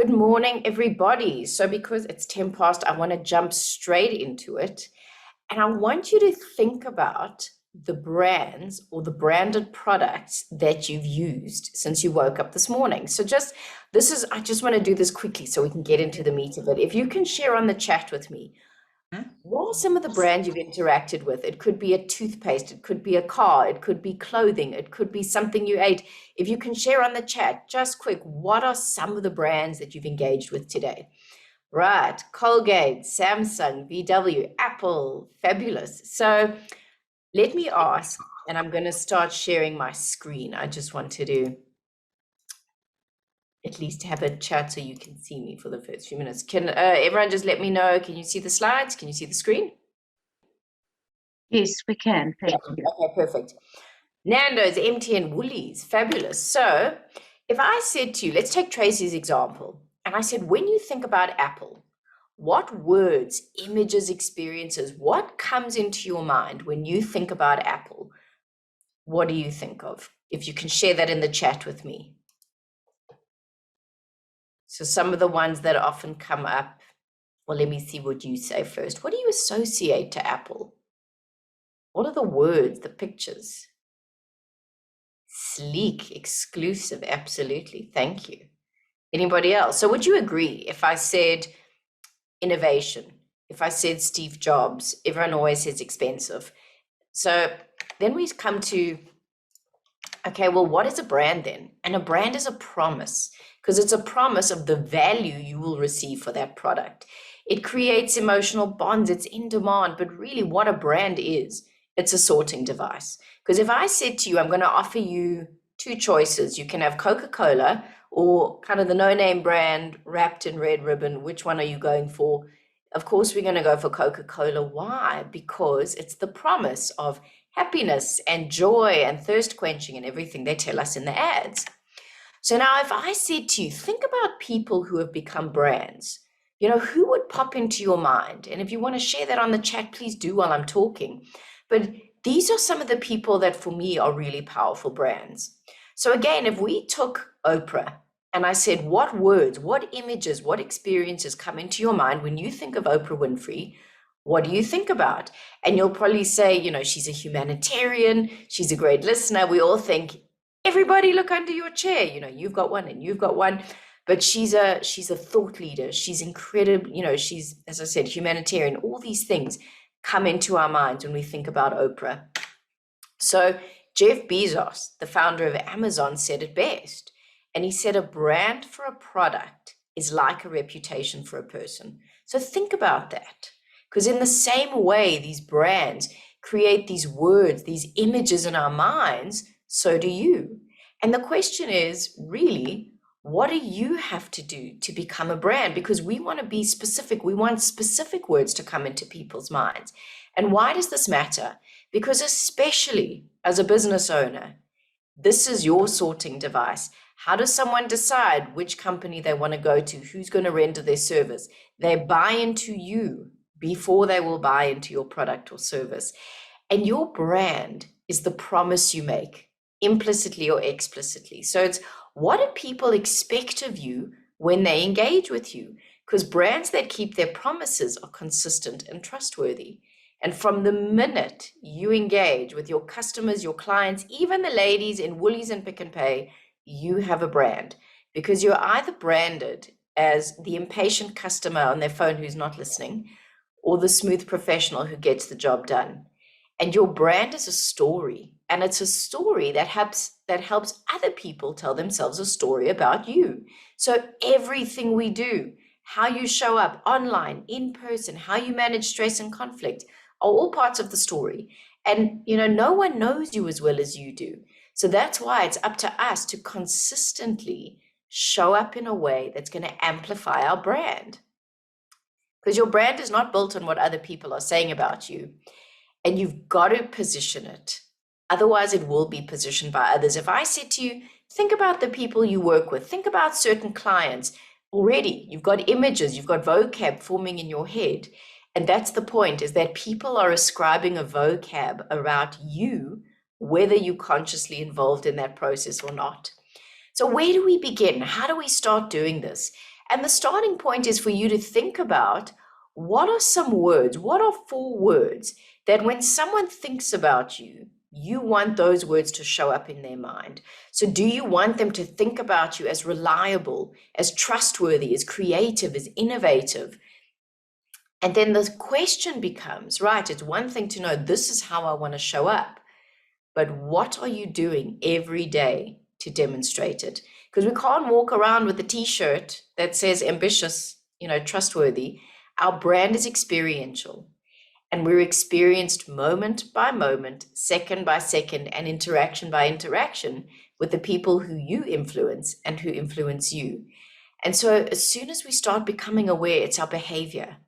Good morning, everybody. So because it's 10 past, I want to jump straight into it. And I want you to think about the brands or the branded products that you've used since you woke up this morning. So I just want to do this quickly so we can get into the meat of it. If you can share on the chat with me, what are some of the brands you've interacted with? It could be a toothpaste, it could be a car, it could be clothing, it could be something you ate. If you can share on the chat, just quick, what are some of the brands that you've engaged with today? Right, Colgate, Samsung, VW, Apple, fabulous. So let me ask, and I'm going to start sharing my screen. I just wanted to at least have a chat so you can see me for the first few minutes. Can everyone just let me know, can you see the slides? Can you see the screen? Yes, we can. Thank you. Okay, perfect. Nando's, MTN, Woolies, fabulous. So if I said to you, let's take Tracy's example, and I said, when you think about Apple, what words, images, experiences, what comes into your mind when you think about Apple? What do you think of? If you can share that in the chat with me. So some of the ones that often come up, well, let me see what you say first. What do you associate to Apple? What are the words, the pictures? Sleek, exclusive, absolutely. Thank you. Anybody else? So would you agree if I said innovation, if I said Steve Jobs, everyone always says expensive. So then we come to, okay, well, what is a brand then? And a brand is a promise, because it's a promise of the value you will receive for that product. It creates emotional bonds, it's in demand, but really what a brand is, it's a sorting device. Because if I said to you, I'm going to offer you two choices, you can have Coca-Cola or kind of the no-name brand wrapped in red ribbon, which one are you going for? Of course, we're going to go for Coca-Cola. Why? Because it's the promise of happiness and joy and thirst quenching and everything they tell us in the ads. So now if I said to you, think about people who have become brands, who would pop into your mind? And if you want to share that on the chat, please do while I'm talking. But these are some of the people that for me are really powerful brands. So again, if we took Oprah and I said, what words, what images, what experiences come into your mind when you think of Oprah Winfrey? What do you think about? And you'll probably say, she's a humanitarian, she's a great listener. We all think, everybody look under your chair. You've got one and you've got one. But she's a thought leader. She's incredible. She's, as I said, humanitarian. All these things come into our minds when we think about Oprah. So Jeff Bezos, the founder of Amazon, said it best. And he said, a brand for a product is like a reputation for a person. So think about that. Because in the same way, these brands create these words, these images in our minds, so do you. And the question is, really, what do you have to do to become a brand? Because we want to be specific. We want specific words to come into people's minds. And why does this matter? Because especially as a business owner, this is your sorting device. How does someone decide which company they want to go to? Who's going to render their service? They buy into you before they will buy into your product or service. And your brand is the promise you make, implicitly or explicitly. So it's, what do people expect of you when they engage with you? Because brands that keep their promises are consistent and trustworthy. And from the minute you engage with your customers, your clients, even the ladies in Woolies and Pick n Pay, you have a brand, because you're either branded as the impatient customer on their phone who's not listening, or the smooth professional who gets the job done. And your brand is a story, and it's a story that helps other people tell themselves a story about you. So everything we do, how you show up online, in person, how you manage stress and conflict, are all parts of the story. And no one knows you as well as you do. So that's why it's up to us to consistently show up in a way that's going to amplify our brand. Because your brand is not built on what other people are saying about you. And you've got to position it. Otherwise, it will be positioned by others. If I said to you, think about the people you work with, think about certain clients, already you've got images, you've got vocab forming in your head. And that's the point, is that people are ascribing a vocab about you, whether you're consciously involved in that process or not. So where do we begin? How do we start doing this? And the starting point is for you to think about, what are some words, what are 4 words that when someone thinks about you, you want those words to show up in their mind. So do you want them to think about you as reliable, as trustworthy, as creative, as innovative? And then the question becomes, right, it's one thing to know this is how I want to show up, but what are you doing every day to demonstrate it? Because we can't walk around with a t-shirt that says ambitious, trustworthy. Our brand is experiential. And we're experienced moment by moment, second by second, and interaction by interaction with the people who you influence and who influence you. And so as soon as we start becoming aware, it's our behavior.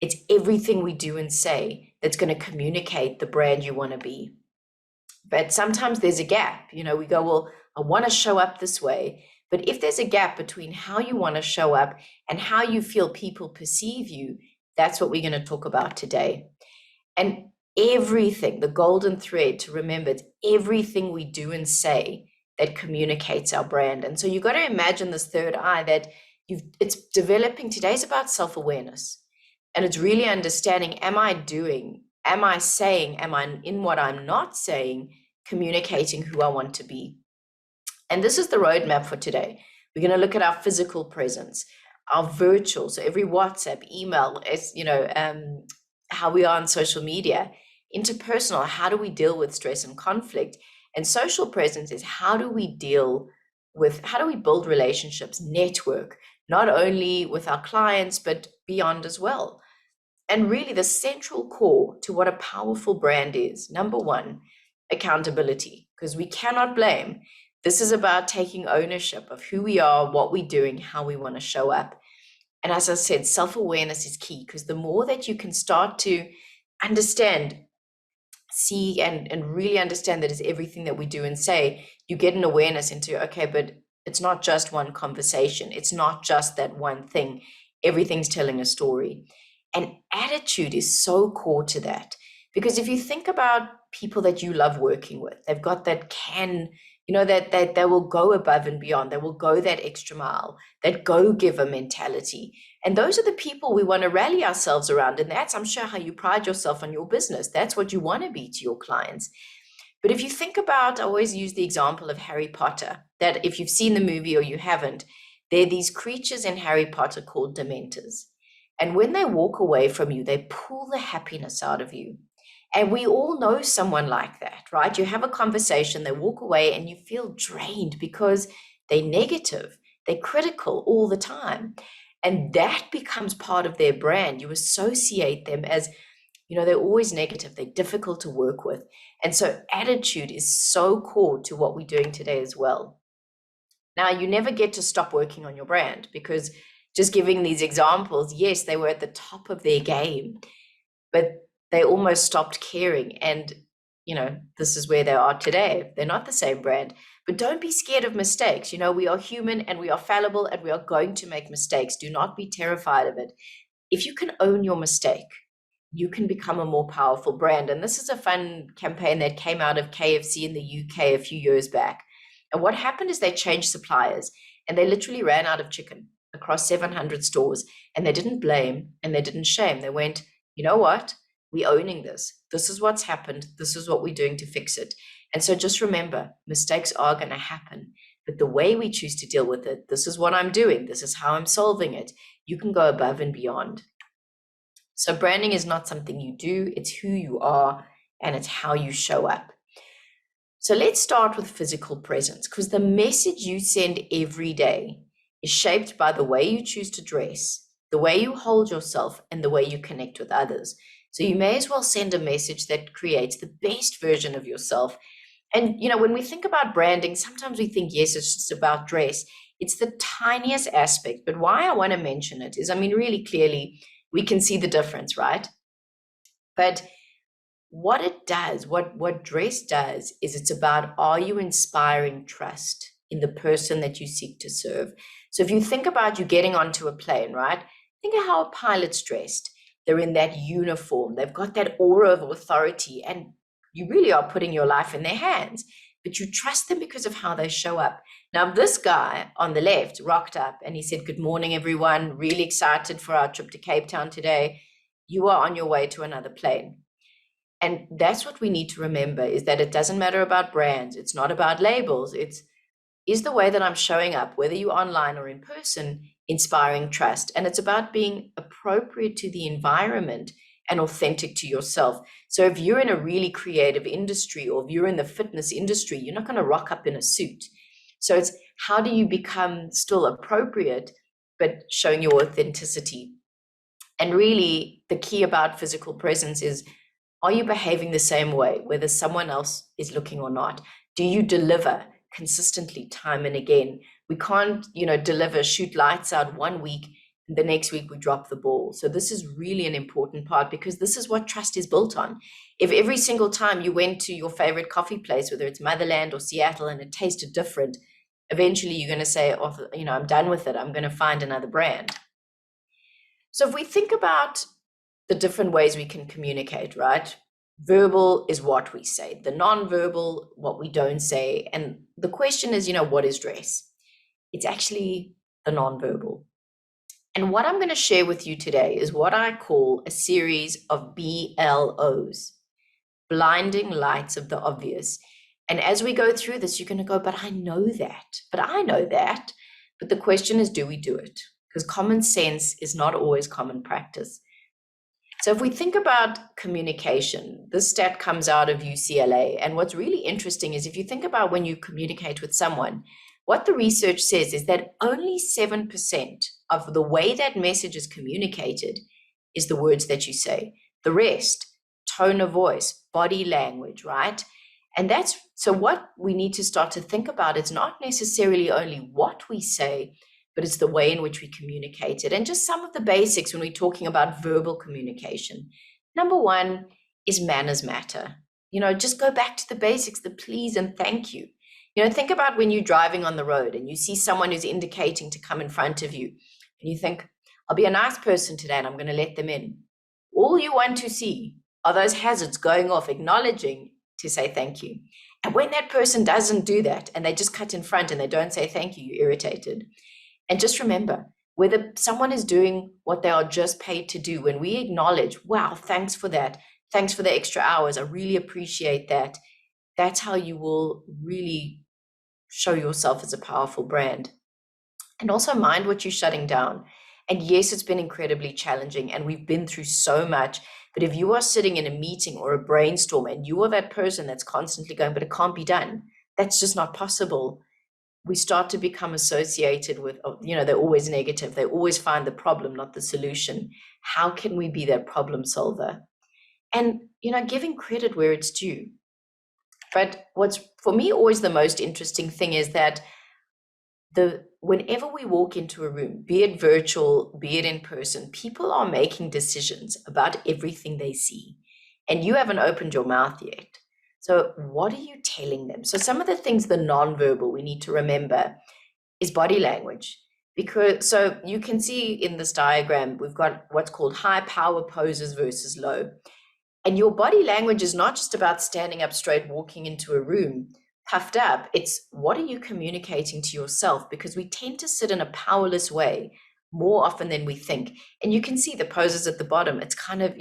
It's everything we do and say that's going to communicate the brand you want to be. But sometimes there's a gap. We go, well, I want to show up this way. But if there's a gap between how you want to show up and how you feel people perceive you, that's what we're going to talk about today. And everything, the golden thread to remember, it's everything we do and say that communicates our brand. And so you've got to imagine this third eye that it's developing. Today's about self-awareness. And it's really understanding, am I saying, am I in what I'm not saying, communicating who I want to be? And this is the roadmap for today. We're going to look at our physical presence, our virtual, so every WhatsApp, email, how we are on social media. Interpersonal, how do we deal with stress and conflict? And social presence is how do we build relationships, network, not only with our clients, but beyond as well. And really the central core to what a powerful brand is, number 1, accountability, because we cannot blame. This is about taking ownership of who we are, what we're doing, how we want to show up. And as I said, self-awareness is key, because the more that you can start to understand, see, and really understand that it's everything that we do and say, you get an awareness into, okay, but it's not just one conversation. It's not just that one thing. Everything's telling a story. And attitude is so core to that. Because if you think about people that you love working with, they've got that that they will go above and beyond. They will go that extra mile, that go-giver mentality. And those are the people we want to rally ourselves around. And that's, I'm sure, how you pride yourself on your business. That's what you want to be to your clients. But if you think about, I always use the example of Harry Potter, that if you've seen the movie or you haven't, there are these creatures in Harry Potter called Dementors. And when they walk away from you, they pull the happiness out of you. And we all know someone like that, right? You have a conversation, they walk away and you feel drained because they're negative, they're critical all the time. And that becomes part of their brand. You associate them as, they're always negative, they're difficult to work with. And so attitude is so core to what we're doing today as well. Now, you never get to stop working on your brand, because just giving these examples, yes, they were at the top of their game, but they almost stopped caring. And, this is where they are today. They're not the same brand. But don't be scared of mistakes. We are human and we are fallible and we are going to make mistakes. Do not be terrified of it. If you can own your mistake, you can become a more powerful brand. And this is a fun campaign that came out of KFC in the UK a few years back. And what happened is they changed suppliers and they literally ran out of chicken across 700 stores. And they didn't blame and they didn't shame. They went, you know what? We're owning this. This is what's happened. This is what we're doing to fix it. And so just remember, mistakes are going to happen. But the way we choose to deal with it, this is what I'm doing. This is how I'm solving it. You can go above and beyond. So branding is not something you do. It's who you are and it's how you show up. So let's start with physical presence, because the message you send every day is shaped by the way you choose to dress, the way you hold yourself, and the way you connect with others. So you may as well send a message that creates the best version of yourself. And, when we think about branding, sometimes we think, yes, it's just about dress. It's the tiniest aspect. But why I want to mention it is, really clearly, we can see the difference, right? But what it does, what dress does, is it's about, are you inspiring trust in the person that you seek to serve? So if you think about you getting onto a plane, right? Think of how a pilot's dressed. They're in that uniform. They've got that aura of authority, and you really are putting your life in their hands. but you trust them because of how they show up. Now, this guy on the left rocked up and he said, "Good morning, everyone. Really excited for our trip to Cape Town today. You are on your way to another plane." And that's what we need to remember, is that it doesn't matter about brands. It's not about labels. Is the way that I'm showing up, whether you're online or in person, inspiring trust. And it's about being appropriate to the environment and authentic to yourself. So if you're in a really creative industry, or if you're in the fitness industry, you're not going to rock up in a suit. So it's, how do you become still appropriate, but showing your authenticity? And really, the key about physical presence is, are you behaving the same way, whether someone else is looking or not? Do you deliver consistently time and again? We can't, deliver, shoot lights out one week, and the next week we drop the ball. So this is really an important part, because this is what trust is built on. If every single time you went to your favorite coffee place, whether it's Motherland or Seattle, and it tasted different, eventually you're going to say, "Oh, I'm done with it. I'm going to find another brand." So if we think about the different ways we can communicate, right? Verbal is what we say, the non-verbal, what we don't say. And the question is, what is dress? It's actually the non-verbal. And what I'm going to share with you today is what I call a series of BLOs, blinding lights of the obvious. And as we go through this, you're going to go, "But I know that, but I know that." But the question is, do we do it? Because common sense is not always common practice. So if we think about communication, this stat comes out of UCLA. And what's really interesting is, if you think about when you communicate with someone, what the research says is that only 7% of the way that message is communicated is the words that you say. The rest, tone of voice, body language, right? And so what we need to start to think about, it's not necessarily only what we say, but it's the way in which we communicate it. And just some of the basics when we're talking about verbal communication. Number one is manners matter. Just go back to the basics, the please and thank you. Think about when you're driving on the road and you see someone who's indicating to come in front of you, and you think, "I'll be a nice person today and I'm going to let them in." All you want to see are those hazards going off, acknowledging to say thank you. And when that person doesn't do that and they just cut in front and they don't say thank you, you're irritated. And just remember, whether someone is doing what they are just paid to do, when we acknowledge, "Wow, thanks for that. Thanks for the extra hours. I really appreciate that." That's how you will really show yourself as a powerful brand. And also mind what you're shutting down. And yes, it's been incredibly challenging and we've been through so much. But if you are sitting in a meeting or a brainstorm and you are that person that's constantly going, "But it can't be done," that's just not possible. We start to become associated with, they're always negative. They always find the problem, not the solution. How can we be that problem solver? And, giving credit where it's due. But what's for me always the most interesting thing is that whenever we walk into a room, be it virtual, be it in person, people are making decisions about everything they see. And you haven't opened your mouth yet. So what are you telling them? So some of the things, the nonverbal, we need to remember is body language. So you can see in this diagram, we've got what's called high power poses versus low. And your body language is not just about standing up straight, walking into a room, puffed up. It's what are you communicating to yourself? Because we tend to sit in a powerless way more often than we think. And you can see the poses at the bottom. It's kind of,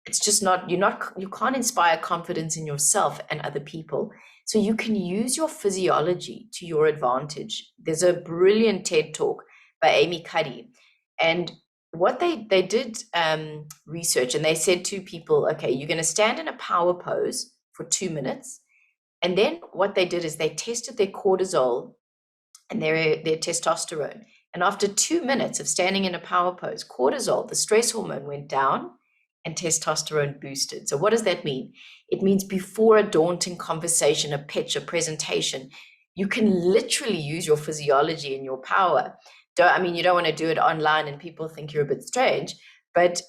it's just you can't inspire confidence in yourself and other people. So you can use your physiology to your advantage. There's a brilliant TED talk by Amy Cuddy. And what they did research, and they said to people, "Okay, you're going to stand in a power pose for 2 minutes." And then what they did is they tested their cortisol and their testosterone. And after 2 minutes of standing in a power pose, cortisol, the stress hormone, went down and testosterone boosted. So what does that mean? It means before a daunting conversation, a pitch, a presentation, you can literally use your physiology and your power. You don't want to do it online and people think you're a bit strange, but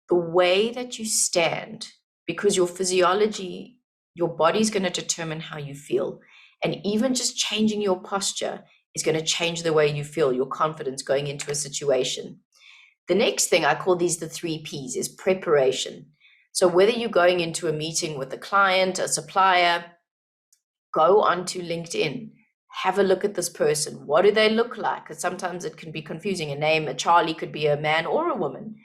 the way that you stand, because your physiology, your body's going to determine how you feel. And even just changing your posture is going to change the way you feel, your confidence going into a situation. The next thing, I call these the 3 Ps, is preparation. So whether you're going into a meeting with a client, a supplier, Go onto LinkedIn, have a look at this person. What do they look like? Because sometimes it can be confusing. A Charlie could be a man or a woman.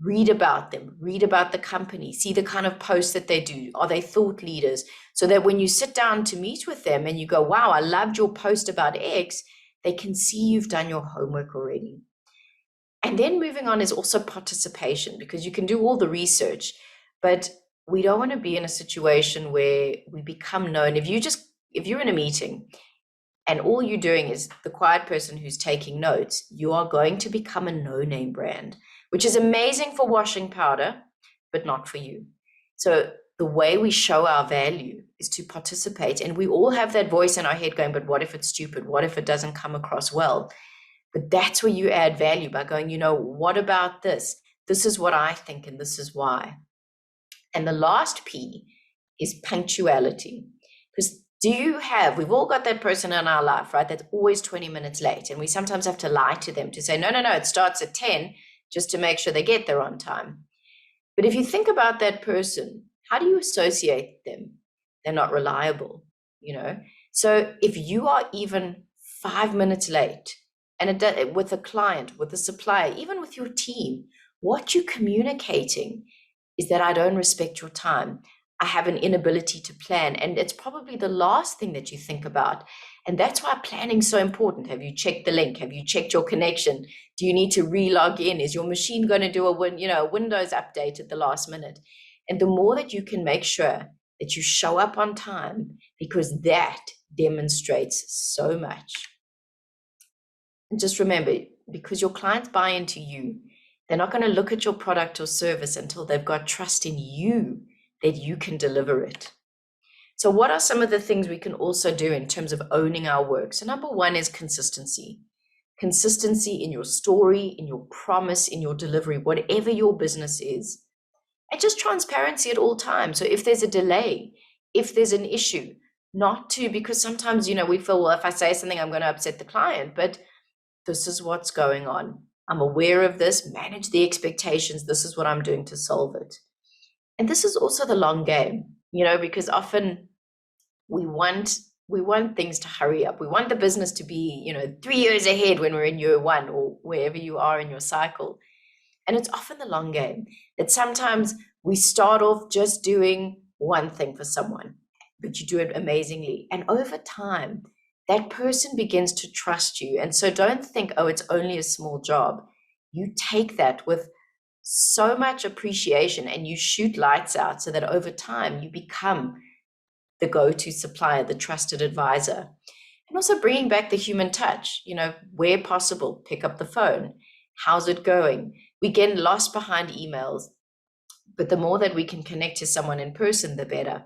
Read about them, read about the company, see the kind of posts that they do. Are they thought leaders? So that when you sit down to meet with them and you go, wow, I loved your post about X, they can see you've done your homework already. And then moving on is also participation, because you can do all the research, but we don't want to be in a situation where we become known. If you're in a meeting and all you're doing is the quiet person who's taking notes, you are going to become a no-name brand, which is amazing for washing powder, but not for you. So the way we show our value is to participate. And we all have that voice in our head going, but what if it's stupid? What if it doesn't come across well? But that's where you add value by going, what about this? This is what I think, and this is why. And the last P is punctuality. Because we've all got that person in our life, right? That's always 20 minutes late. And we sometimes have to lie to them to say, no, it starts at 10, just to make sure they get there on time. But if you think about that person, how do you associate them? They're not reliable, So if you are even 5 minutes late, and with a client, with a supplier, even with your team, what you're communicating is that I don't respect your time. I have an inability to plan. And it's probably the last thing that you think about. And that's why planning is so important. Have you checked the link? Have you checked your connection? Do you need to re-log in? Is your machine going to do a Windows update at the last minute? And the more that you can make sure that you show up on time, because that demonstrates so much. And just remember, because your clients buy into you, they're not going to look at your product or service until they've got trust in you that you can deliver it. So what are some of the things we can also do in terms of owning our work? So number one is consistency. Consistency in your story, in your promise, in your delivery, whatever your business is. And just transparency at all times. So if there's a delay, if there's an issue, because sometimes, we feel, well, if I say something, I'm going to upset the client, but this is what's going on. I'm aware of this, manage the expectations. This is what I'm doing to solve it. And this is also the long game, because often we want things to hurry up. We want the business to be, 3 years ahead when we're in year one or wherever you are in your cycle. And it's often the long game that sometimes we start off just doing one thing for someone, but you do it amazingly. And over time, that person begins to trust you. And so don't think, oh, it's only a small job. You take that with so much appreciation and you shoot lights out so that over time you become the go-to supplier, the trusted advisor. And also bringing back the human touch, where possible, pick up the phone. How's it going? We get lost behind emails, but the more that we can connect to someone in person, the better.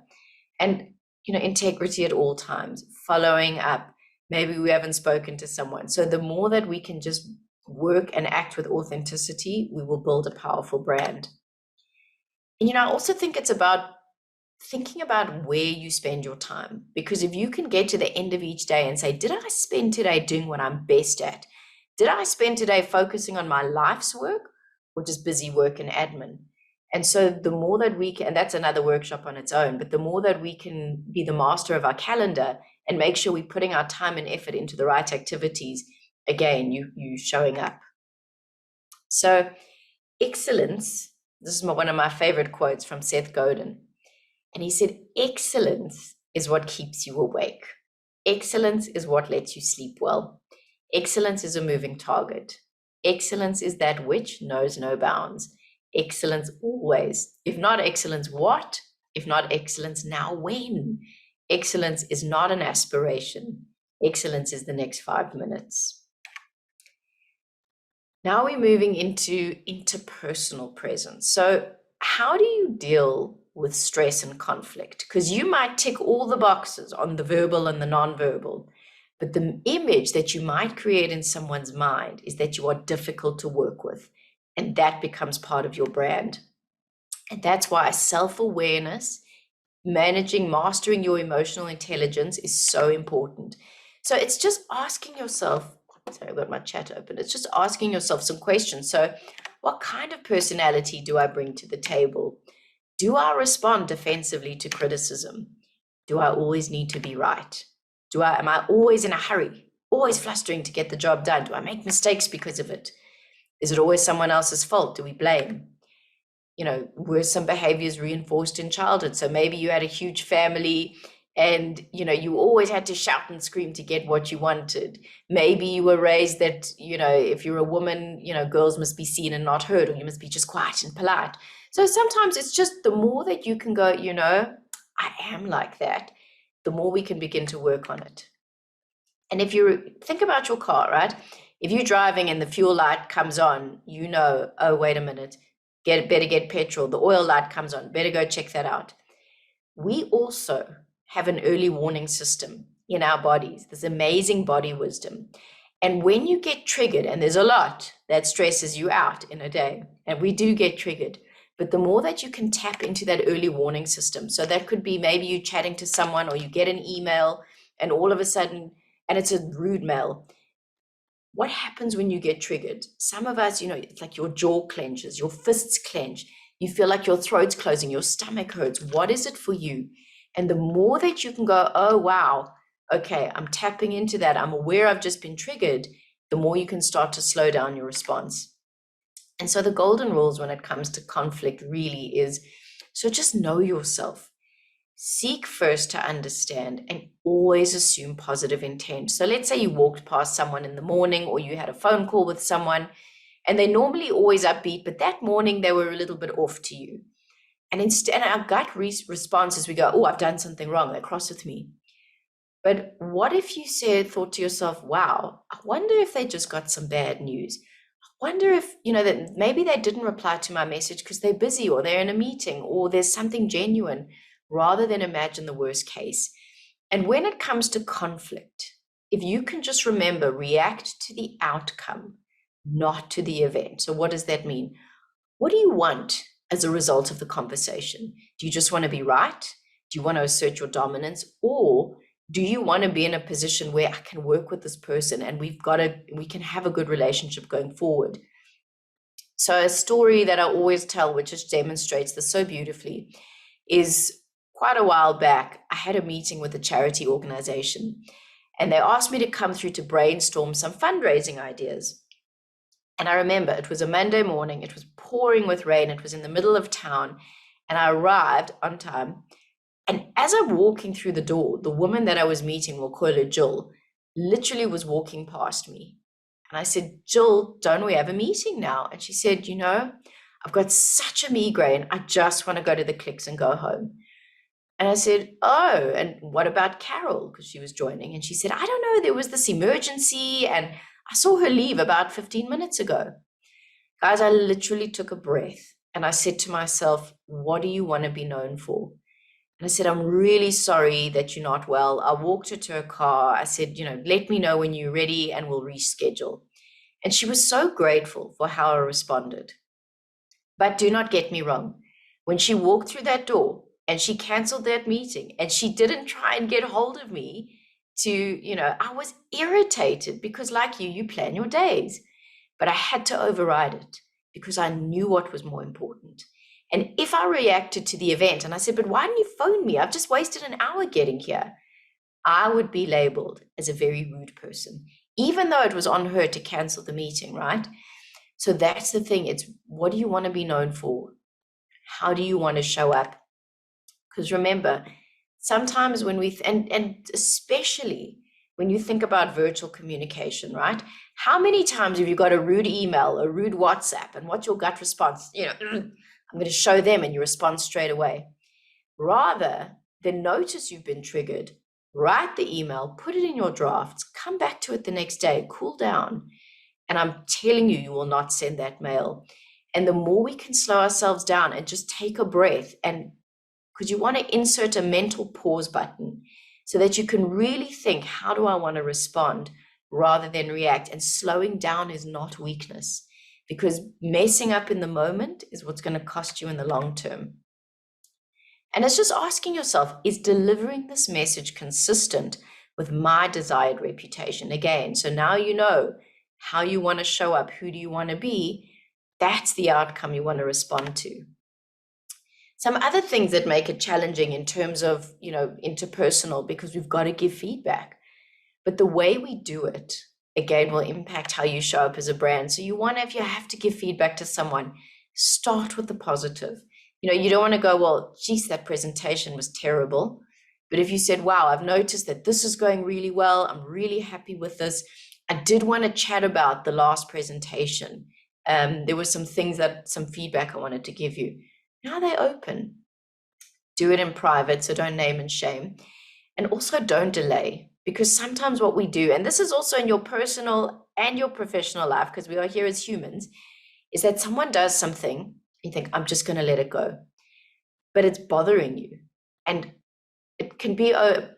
And integrity at all times, following up. Maybe we haven't spoken to someone. So the more that we can just work and act with authenticity, we will build a powerful brand. And, I also think it's about thinking about where you spend your time, because if you can get to the end of each day and say, did I spend today doing what I'm best at? Did I spend today focusing on my life's work or just busy work and admin? And so the more that we can, and that's another workshop on its own, but the more that we can be the master of our calendar and make sure we're putting our time and effort into the right activities, again, you showing up. So excellence, this is one of my favorite quotes from Seth Godin. And he said, excellence is what keeps you awake. Excellence is what lets you sleep well. Excellence is a moving target. Excellence is that which knows no bounds. Excellence always. If not excellence, what? If not excellence, now when? Excellence is not an aspiration. Excellence is the next 5 minutes. Now we're moving into interpersonal presence. So how do you deal with stress and conflict? Because you might tick all the boxes on the verbal and the non-verbal, but the image that you might create in someone's mind is that you are difficult to work with, and that becomes part of your brand. And that's why self-awareness, mastering your emotional intelligence is so important. So it's just asking yourself, sorry, I've got my chat open. It's just asking yourself some questions. So what kind of personality do I bring to the table? Do I respond defensively to criticism? Do I always need to be right? Am I always in a hurry? Always flustering to get the job done? Do I make mistakes because of it? Is it always someone else's fault? Do we blame? Were some behaviors reinforced in childhood? So maybe you had a huge family and, you always had to shout and scream to get what you wanted. Maybe you were raised that, if you're a woman, girls must be seen and not heard, or you must be just quiet and polite. So sometimes it's just the more that you can go, I am like that, the more we can begin to work on it. And if you think about your car, right? If you're driving and the fuel light comes on, oh, wait a minute, better get petrol. The oil light comes on, better go check that out. We also have an early warning system in our bodies, this amazing body wisdom. And when you get triggered, and there's a lot that stresses you out in a day, and we do get triggered, but the more that you can tap into that early warning system, so that could be maybe you chatting to someone or you get an email and all of a sudden, and it's a rude mail. What happens when you get triggered? Some of us, it's like your jaw clenches, your fists clench. You feel like your throat's closing, your stomach hurts. What is it for you? And the more that you can go, oh, wow, okay, I'm tapping into that. I'm aware I've just been triggered. The more you can start to slow down your response. And so the golden rules when it comes to conflict really is, so just know yourself. Seek first to understand and always assume positive intent. So let's say you walked past someone in the morning or you had a phone call with someone and they're normally always upbeat, but that morning they were a little bit off to you. And instead, our gut response is we go, oh, I've done something wrong. They're cross with me. But what if you thought to yourself, wow, I wonder if they just got some bad news. I wonder if, that maybe they didn't reply to my message because they're busy or they're in a meeting or there's something genuine, rather than imagine the worst case. And when it comes to conflict, if you can just remember, react to the outcome, not to the event. So what does that mean? What do you want as a result of the conversation? Do you just want to be right? Do you want to assert your dominance? Or do you want to be in a position where I can work with this person and we can have a good relationship going forward? So a story that I always tell, which just demonstrates this so beautifully, is quite a while back, I had a meeting with a charity organization and they asked me to come through to brainstorm some fundraising ideas. And I remember it was a Monday morning, it was pouring with rain, it was in the middle of town, and I arrived on time. And as I'm walking through the door, the woman that I was meeting, we'll call her Jill, literally was walking past me. And I said, Jill, don't we have a meeting now? And she said, I've got such a migraine, I just want to go to the clicks and go home. And I said, oh, and what about Carol? Because she was joining. And she said, I don't know, there was this emergency and I saw her leave about 15 minutes ago. Guys, I literally took a breath and I said to myself, what do you want to be known for? And I said, I'm really sorry that you're not well. I walked her to her car. I said, let me know when you're ready and we'll reschedule. And she was so grateful for how I responded. But do not get me wrong. When she walked through that door, and she canceled that meeting and she didn't try and get hold of me I was irritated because like you plan your days, but I had to override it because I knew what was more important. And if I reacted to the event and I said, but why didn't you phone me? I've just wasted an hour getting here. I would be labeled as a very rude person, even though it was on her to cancel the meeting, right? So that's the thing. It's what do you want to be known for? How do you want to show up? Because remember, sometimes when and especially when you think about virtual communication, right? How many times have you got a rude email, a rude WhatsApp, and what's your gut response? I'm going to show them and you respond straight away. Rather than notice you've been triggered, write the email, put it in your drafts, come back to it the next day, cool down. And I'm telling you, you will not send that mail. And the more we can slow ourselves down and just take a breath, and because you want to insert a mental pause button so that you can really think, how do I want to respond rather than react? And slowing down is not weakness, because messing up in the moment is what's going to cost you in the long term. And it's just asking yourself, is delivering this message consistent with my desired reputation? Again, so now you know how you want to show up, who do you want to be? That's the outcome you want to respond to. Some other things that make it challenging in terms of, interpersonal, because we've got to give feedback. But the way we do it, again, will impact how you show up as a brand. So if you have to give feedback to someone, start with the positive. You don't want to go, well, geez, that presentation was terrible. But if you said, wow, I've noticed that this is going really well, I'm really happy with this. I did want to chat about the last presentation. There were some feedback I wanted to give you. Now they're open. Do it in private, so don't name and shame. And also don't delay, because sometimes what we do, and this is also in your personal and your professional life, because we are here as humans, is that someone does something, you think, I'm just going to let it go. But it's bothering you. And it can be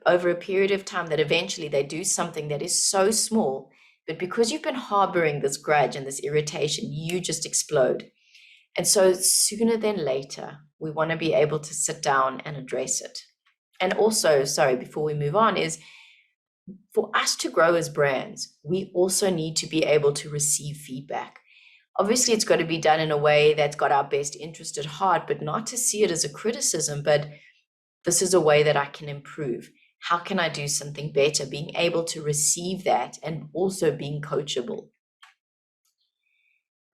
over a period of time that eventually they do something that is so small, but because you've been harboring this grudge and this irritation, you just explode. And so sooner than later, we want to be able to sit down and address it. And also, before we move on, is for us to grow as brands, we also need to be able to receive feedback. Obviously, it's got to be done in a way that's got our best interest at heart, but not to see it as a criticism, but this is a way that I can improve. How can I do something better? Being able to receive that and also being coachable.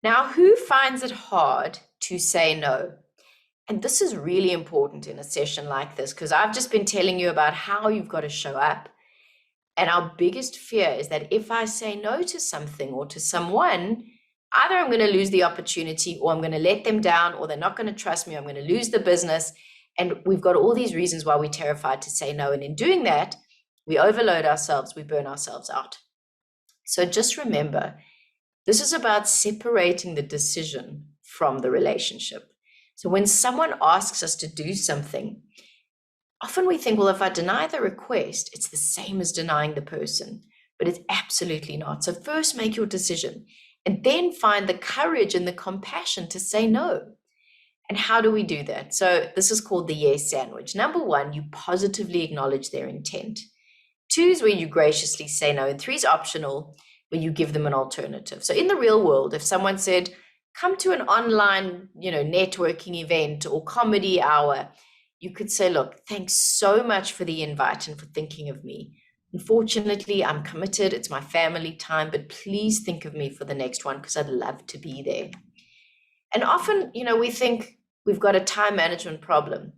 Now, who finds it hard to say no? And this is really important in a session like this, because I've just been telling you about how you've got to show up. And our biggest fear is that if I say no to something or to someone, either I'm going to lose the opportunity, or I'm going to let them down, or they're not going to trust me, I'm going to lose the business. And we've got all these reasons why we're terrified to say no. And in doing that, we overload ourselves, we burn ourselves out. So just remember, this is about separating the decision from the relationship. So when someone asks us to do something, often we think, well, if I deny the request, it's the same as denying the person, but it's absolutely not. So first make your decision and then find the courage and the compassion to say no. And how do we do that? So this is called the yes sandwich. Number one, you positively acknowledge their intent. Two is where you graciously say no. And three is optional, where you give them an alternative. So in the real world, if someone said, come to an online, networking event or comedy hour, you could say, look, thanks so much for the invite and for thinking of me. Unfortunately, I'm committed. It's my family time, but please think of me for the next one because I'd love to be there. And often, we think we've got a time management problem,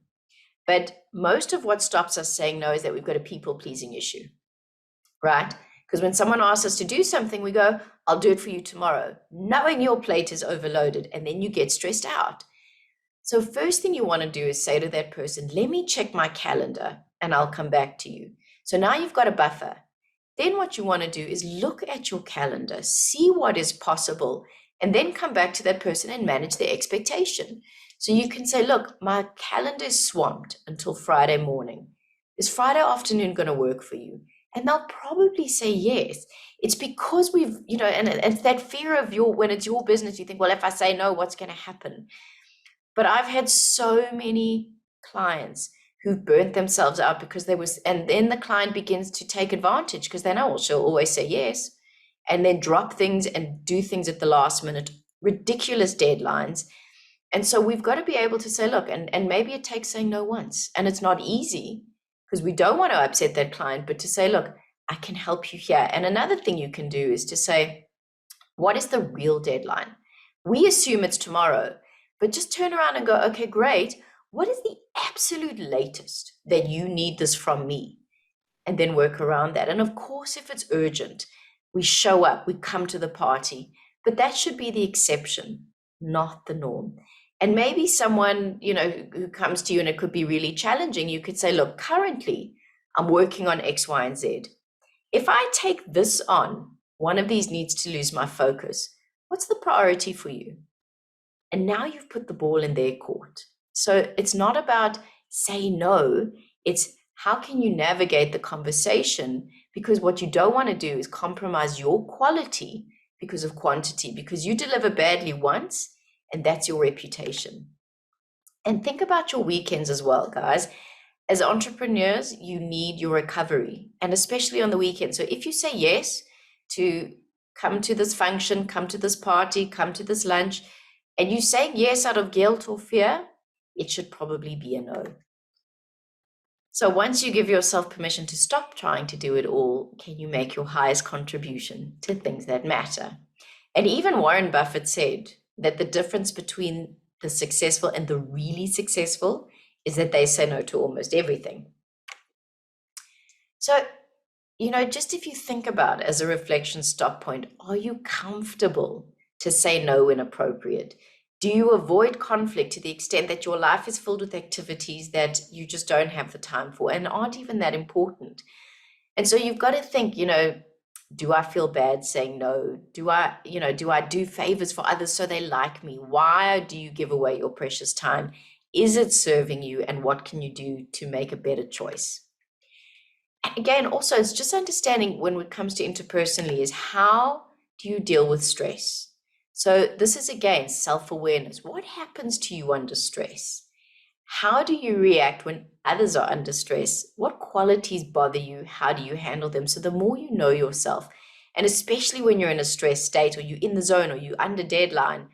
but most of what stops us saying no is that we've got a people-pleasing issue, right? Because when someone asks us to do something, we go, I'll do it for you tomorrow, knowing your plate is overloaded, and then you get stressed out. So first thing you want to do is say to that person, let me check my calendar and I'll come back to you. So now you've got a buffer. Then what you want to do is look at your calendar, see what is possible, and then come back to that person and manage their expectation. So you can say, look, my calendar is swamped until Friday morning. Is Friday afternoon going to work for you? And they'll probably say yes. It's because we've, and it's that fear of when it's your business, you think, well, if I say no, what's going to happen? But I've had so many clients who've burnt themselves out because and then the client begins to take advantage because they know, well, she'll always say yes, and then drop things and do things at the last minute, ridiculous deadlines. And so we've got to be able to say, look, and maybe it takes saying no once, and it's not easy because we don't want to upset that client, but to say, look, I can help you here. And another thing you can do is to say, what is the real deadline? We assume it's tomorrow, but just turn around and go, okay, great. What is the absolute latest that you need this from me? And then work around that. And of course, if it's urgent, we show up, we come to the party, but that should be the exception, not the norm. And maybe someone, who comes to you and it could be really challenging, you could say, look, currently I'm working on X, Y, and Z. If I take this on, one of these needs to lose my focus. What's the priority for you? And now you've put the ball in their court. So it's not about say no, it's how can you navigate the conversation, because what you don't want to do is compromise your quality because of quantity, because you deliver badly once and that's your reputation. And think about your weekends as well, guys. As entrepreneurs, you need your recovery, and especially on the weekend. So if you say yes to come to this function, come to this party, come to this lunch, and you say yes out of guilt or fear, it should probably be a no. So once you give yourself permission to stop trying to do it all, can you make your highest contribution to things that matter? And even Warren Buffett said that the difference between the successful and the really successful is that they say no to almost everything. So, just if you think about it as a reflection stop point, are you comfortable to say no when appropriate? Do you avoid conflict to the extent that your life is filled with activities that you just don't have the time for and aren't even that important? And so you've got to think, do I feel bad saying no? Do I do favors for others so they like me? Why do you give away your precious time? Is it serving you? And what can you do to make a better choice? And again, also, it's just understanding when it comes to interpersonally is how do you deal with stress? So this is, again, self-awareness. What happens to you under stress? How do you react when others are under stress? What qualities bother you? How do you handle them? So the more you know yourself, and especially when you're in a stress state or you're in the zone or you're under deadline,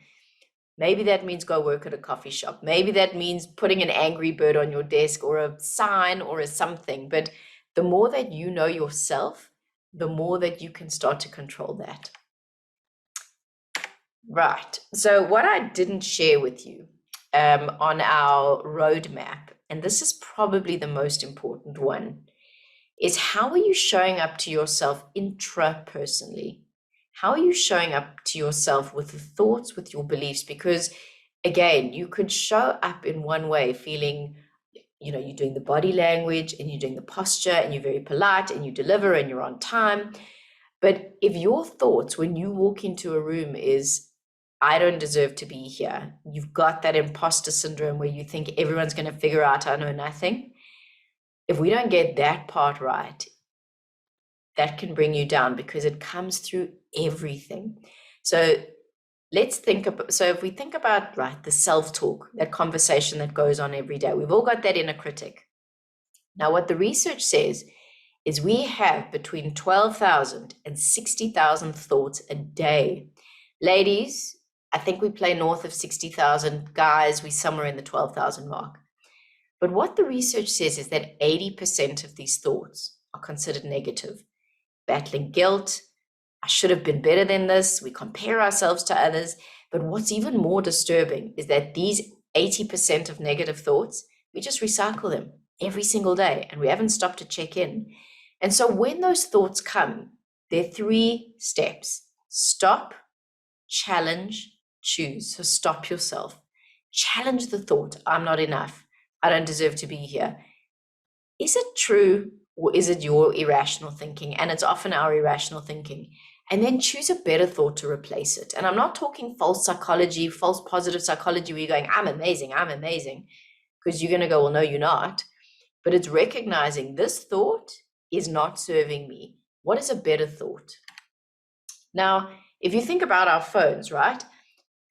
maybe that means go work at a coffee shop. Maybe that means putting an angry bird on your desk or a sign or a something. But the more that you know yourself, the more that you can start to control that. Right. So what I didn't share with you on our roadmap, and this is probably the most important one, is how are you showing up to yourself intrapersonally? How are you showing up to yourself with the thoughts, with your beliefs? Because again, you could show up in one way feeling, you're doing the body language and you're doing the posture and you're very polite and you deliver and you're on time. But if your thoughts when you walk into a room is, I don't deserve to be here, you've got that imposter syndrome where you think everyone's going to figure out I know nothing. If we don't get that part right, that can bring you down because it comes through everything. So let's think about, so if we think about, right, the self-talk, that conversation that goes on every day, we've all got that inner critic. Now, what the research says is we have between 12,000 and 60,000 thoughts a day. Ladies, I think we play north of 60,000. Guys, we're somewhere in the 12,000 mark. But what the research says is that 80% of these thoughts are considered negative. Battling guilt, I should have been better than this. We compare ourselves to others. But what's even more disturbing is that these 80% of negative thoughts, we just recycle them every single day and we haven't stopped to check in. And so when those thoughts come, there are 3 steps. Stop, challenge, choose. So stop yourself. Challenge the thought, I'm not enough. I don't deserve to be here. Is it true or is it your irrational thinking? And it's often our irrational thinking. And then choose a better thought to replace it. And I'm not talking false psychology, false positive psychology where you're going, I'm amazing, because you're going to go, well, no, you're not. But it's recognizing this thought is not serving me. What is a better thought? Now, if you think about our phones, right?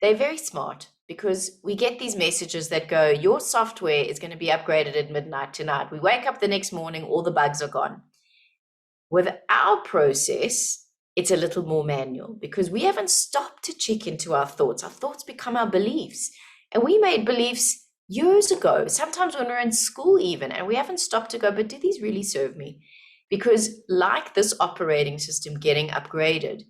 They're very smart because we get these messages that go, your software is going to be upgraded at midnight tonight. We wake up the next morning, all the bugs are gone. With our process, it's a little more manual because we haven't stopped to check into our thoughts. Our thoughts become our beliefs. And we made beliefs years ago, sometimes when we're in school even, and we haven't stopped to go, but do these really serve me? Because like this operating system getting upgraded,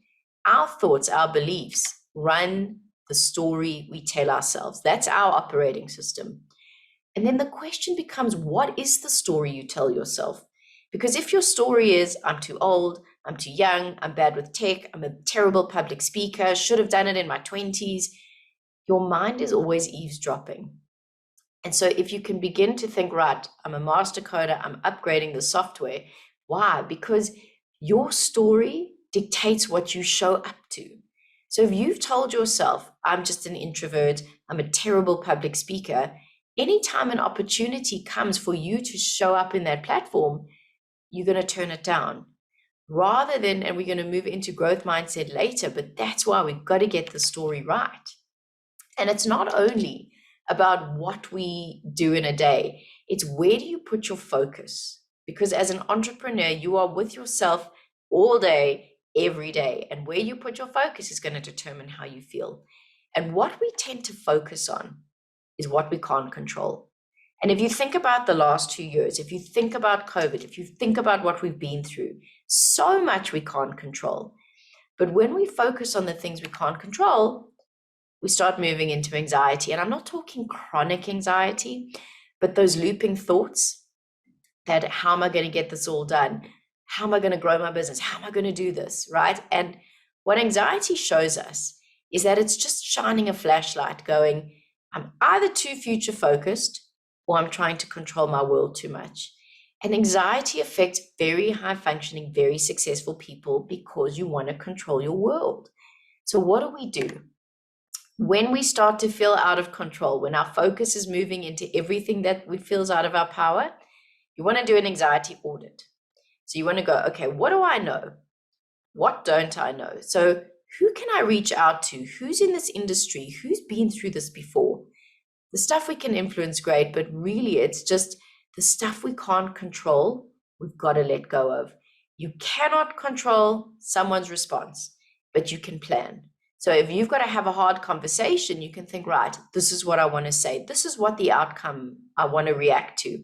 our thoughts, our beliefs run the story we tell ourselves. That's our operating system. And then the question becomes, what is the story you tell yourself? Because if your story is, I'm too old, I'm too young, I'm bad with tech, I'm a terrible public speaker, should have done it in my 20s, your mind is always eavesdropping. And so if you can begin to think, right, I'm a master coder, I'm upgrading the software. Why? Because your story dictates what you show up to. So if you've told yourself, I'm just an introvert, I'm a terrible public speaker, anytime an opportunity comes for you to show up in that platform, you're going to turn it down. Rather than, and we're going to move into growth mindset later, but that's why we've got to get the story right. And it's not only about what we do in a day, it's where do you put your focus? Because as an entrepreneur, you are with yourself all day, every day. And where you put your focus is going to determine how you feel. And what we tend to focus on is what we can't control. And if you think about the last 2 years, if you think about COVID, if you think about what we've been through, so much we can't control. But when we focus on the things we can't control, we start moving into anxiety. And I'm not talking chronic anxiety, but those looping thoughts that how am I going to get this all done? How am I going to grow my business? How am I going to do this, right? And what anxiety shows us is that it's just shining a flashlight going, I'm either too future focused or I'm trying to control my world too much. And anxiety affects very high functioning, very successful people because you want to control your world. So what do? When we start to feel out of control, when our focus is moving into everything that feels out of our power, you want to do an anxiety audit. So you want to go, okay, what do I know? What don't I know? So who can I reach out to? Who's in this industry? Who's been through this before? The stuff we can influence, great, but really it's just the stuff we can't control, we've got to let go of. You cannot control someone's response, but you can plan. So if you've got to have a hard conversation, you can think, right, this is what I want to say. This is what the outcome I want to react to.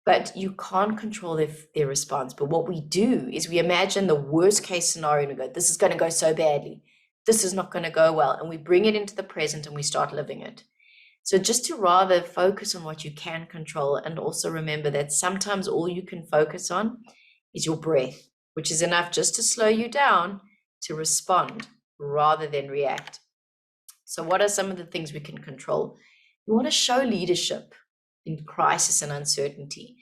But you can't control their response. But what we do is we imagine the worst case scenario and we go, this is going to go so badly. This is not going to go well. And we bring it into the present and we start living it. So just to rather focus on what you can control, and also remember that sometimes all you can focus on is your breath, which is enough just to slow you down to respond rather than react. So what are some of the things we can control? You want to show leadership in crisis and uncertainty.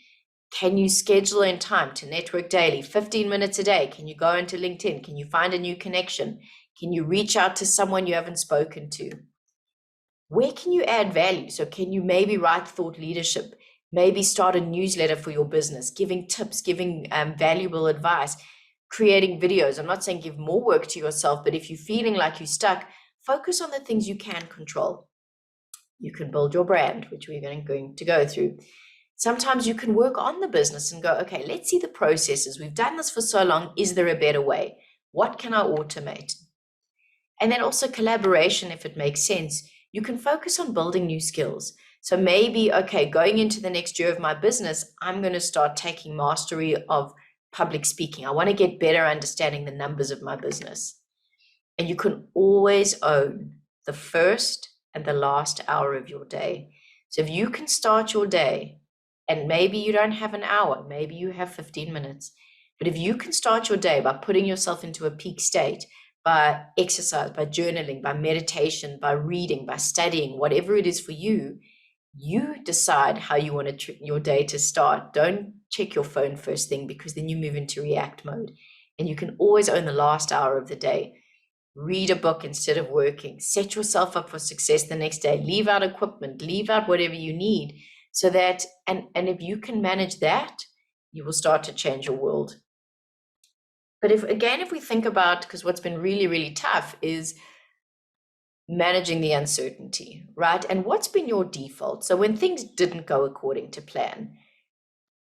Can you schedule in time to network daily, 15 minutes a day? Can you go into LinkedIn? Can you find a new connection? Can you reach out to someone you haven't spoken to? Where can you add value? So can you maybe write thought leadership, maybe start a newsletter for your business, giving tips, giving valuable advice, creating videos. I'm not saying give more work to yourself, but if you're feeling like you're stuck, focus on the things you can control. You can build your brand, which we're going to go through. Sometimes you can work on the business and go, okay, let's see the processes. We've done this for so long. Is there a better way? What can I automate? And then also collaboration, if it makes sense. You can focus on building new skills. So maybe, okay, going into the next year of my business, I'm going to start taking mastery of public speaking. I want to get better understanding the numbers of my business. And you can always own the first and the last hour of your day. So if you can start your day, and maybe you don't have an hour, maybe you have 15 minutes, but if you can start your day by putting yourself into a peak state, by exercise, by journaling, by meditation, by reading, by studying, whatever it is for you, you decide how you want your day to start. Don't check your phone first thing, because then you move into react mode. And you can always own the last hour of the day. Read a book instead of working. Set yourself up for success the next day. Leave out equipment, leave out whatever you need, so that, and if you can manage that, you will start to change your world. But if we think about, because what's been really, really tough is managing the uncertainty, right? And what's been your default? So when things didn't go according to plan,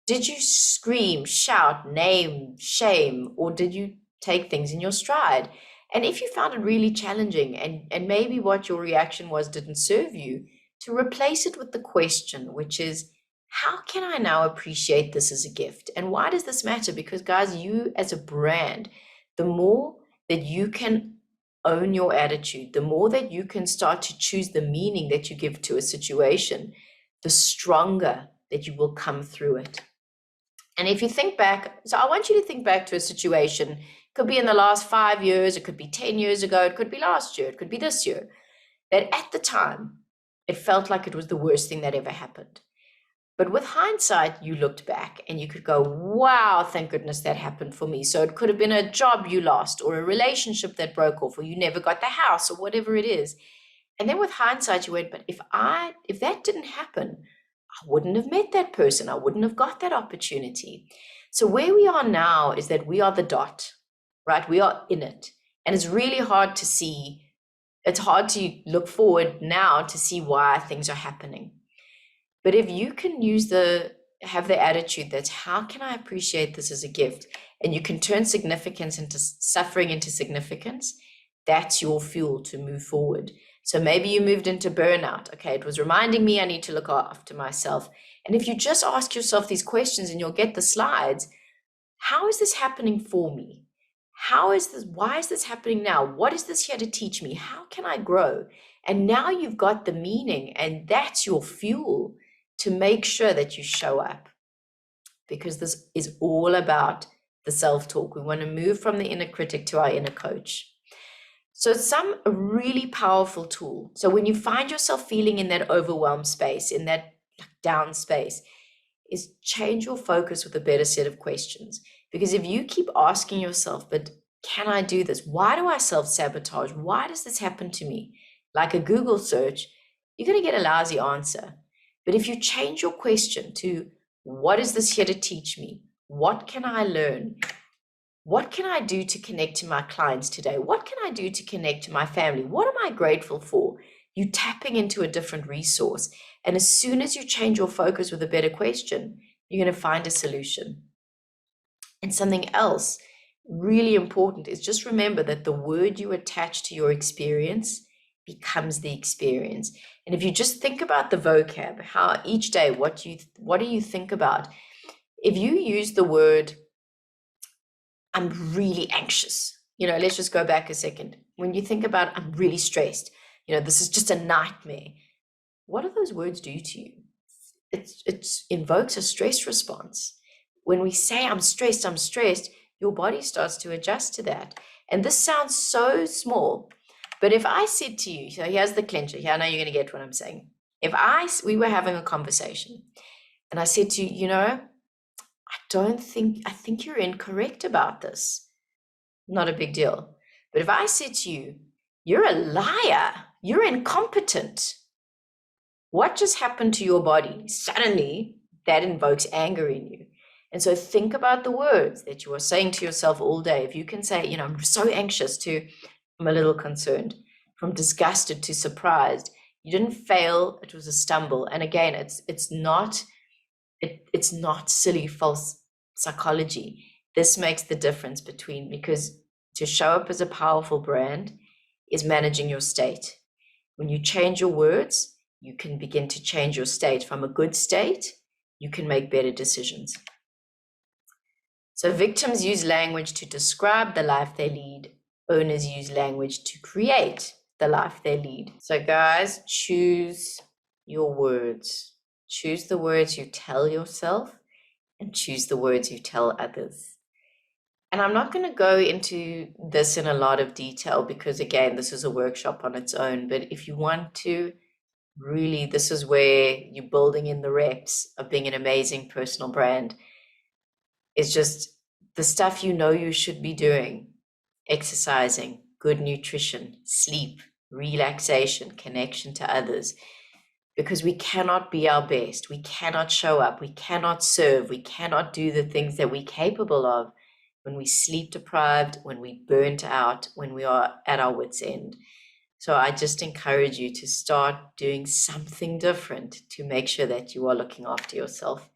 did you scream, shout, name, shame, or did you take things in your stride? And if you found it really challenging and maybe what your reaction was didn't serve you, to replace it with the question, which is, how can I now appreciate this as a gift? And why does this matter? Because guys, you as a brand, the more that you can own your attitude, the more that you can start to choose the meaning that you give to a situation, the stronger that you will come through it. And if you think back, so I want you to think back to a situation. It could be in the last 5 years, it could be 10 years ago, it could be last year, it could be this year, that at the time, it felt like it was the worst thing that ever happened. But with hindsight, you looked back and you could go, wow, thank goodness that happened for me. So it could have been a job you lost, or a relationship that broke off, or you never got the house, or whatever it is. And then with hindsight, you went, but if that didn't happen, I wouldn't have met that person. I wouldn't have got that opportunity. So where we are now is that we are the dot, right? We are in it. And it's really hard to see. It's hard to look forward now to see why things are happening. But if you can have the attitude that's, how can I appreciate this as a gift? And you can turn significance into suffering into significance, that's your fuel to move forward. So maybe you moved into burnout. Okay, it was reminding me I need to look after myself. And if you just ask yourself these questions, and you'll get the slides, how is this happening for me? How is this? Why is this happening now? What is this here to teach me? How can I grow? And now you've got the meaning, and that's your fuel to make sure that you show up. Because this is all about the self-talk. We want to move from the inner critic to our inner coach. So some really powerful tool. So when you find yourself feeling in that overwhelmed space, in that down space, is change your focus with a better set of questions. Because if you keep asking yourself, but can I do this? Why do I self-sabotage? Why does this happen to me? Like a Google search, you're going to get a lousy answer. But if you change your question to, what is this here to teach me? What can I learn? What can I do to connect to my clients today? What can I do to connect to my family? What am I grateful for? You're tapping into a different resource. And as soon as you change your focus with a better question, you're going to find a solution. And something else really important is just remember that the word you attach to your experience becomes the experience. And if you just think about the vocab, how each day, what do you think about? If you use the word, I'm really anxious, let's just go back a second. When you think about, I'm really stressed, this is just a nightmare. What do those words do to you? It invokes a stress response. When we say, I'm stressed, your body starts to adjust to that. And this sounds so small, but if I said to you, so here's the clincher, here I know you're going to get what I'm saying. If we were having a conversation and I said to you, I think you're incorrect about this. Not a big deal. But if I said to you, you're a liar, you're incompetent, what just happened to your body? Suddenly, that invokes anger in you. And so think about the words that you are saying to yourself all day. If you can say, I'm so anxious, to I'm a little concerned, from disgusted to surprised. You didn't fail, it was a stumble. And again, it's not silly, false psychology. This makes the difference because to show up as a powerful brand is managing your state. When you change your words, you can begin to change your state. From a good state, you can make better decisions. So victims use language to describe the life they lead. Owners use language to create the life they lead. So guys, choose your words. Choose the words you tell yourself and choose the words you tell others. And I'm not going to go into this in a lot of detail because, again, this is a workshop on its own. But if you want to, really, this is where you're building in the reps of being an amazing personal brand. It's just the stuff you should be doing. Exercising, good nutrition, sleep, relaxation, connection to others. Because we cannot be our best. We cannot show up. We cannot serve. We cannot do the things that we're capable of when we sleep deprived, when we burnt out, when we are at our wits' end. So I just encourage you to start doing something different to make sure that you are looking after yourself.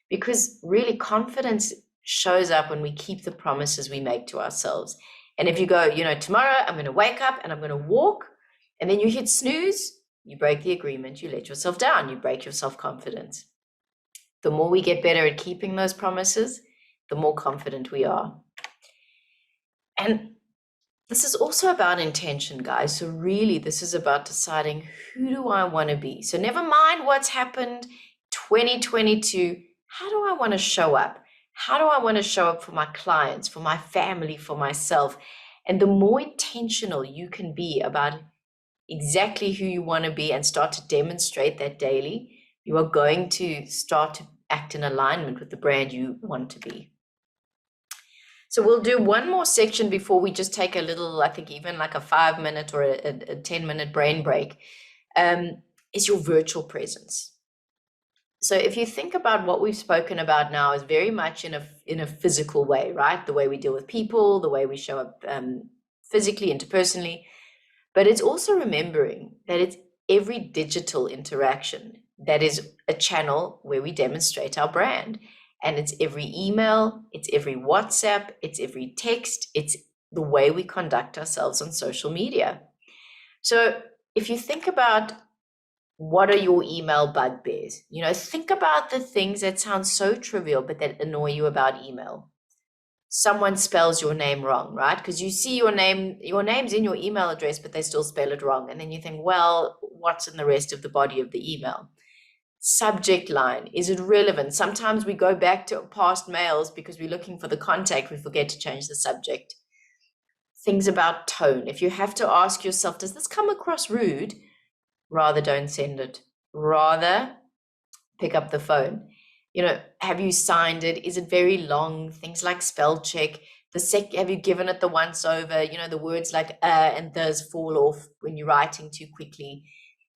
Because really confidence shows up when we keep the promises we make to ourselves. And if you go, tomorrow I'm going to wake up and I'm going to walk, and then you hit snooze, you break the agreement, you let yourself down, you break your self-confidence. The more we get better at keeping those promises, the more confident we are. And this is also about intention, guys. So really, this is about deciding, who do I want to be? So never mind what's happened 2022. How do I want to show up? How do I want to show up for my clients, for my family, for myself? And the more intentional you can be about exactly who you want to be and start to demonstrate that daily, you are going to start to act in alignment with the brand you want to be. So we'll do one more section before we just take a little, I think even like a 5-minute or a 10-minute brain break, is your virtual presence. So if you think about what we've spoken about now is very much in a physical way, right? The way we deal with people, the way we show up physically, interpersonally, but it's also remembering that it's every digital interaction that is a channel where we demonstrate our brand. And it's every email, it's every WhatsApp, it's every text, it's the way we conduct ourselves on social media. So if you think about what are your email bugbears, think about the things that sound so trivial, but that annoy you about email. Someone spells your name wrong, right? Because you see your name's in your email address, but they still spell it wrong. And then you think, well, what's in the rest of the body of the email? Subject line, is it relevant? Sometimes we go back to past mails because we're looking for the contact, we forget to change the subject. Things about tone. If you have to ask yourself, does this come across rude? Rather don't send it. Rather pick up the phone. Have you signed it? Is it very long? Things like spell check. Have you given it the once over? The words like and does fall off when you're writing too quickly.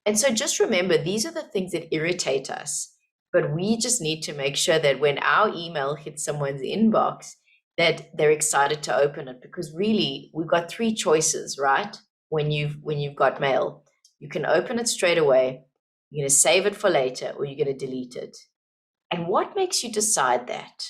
And so just remember, these are the things that irritate us, but we just need to make sure that when our email hits someone's inbox, that they're excited to open it, because really we've got three choices, right? When you've got mail, you can open it straight away, you're going to save it for later, or you're going to delete it. And what makes you decide that?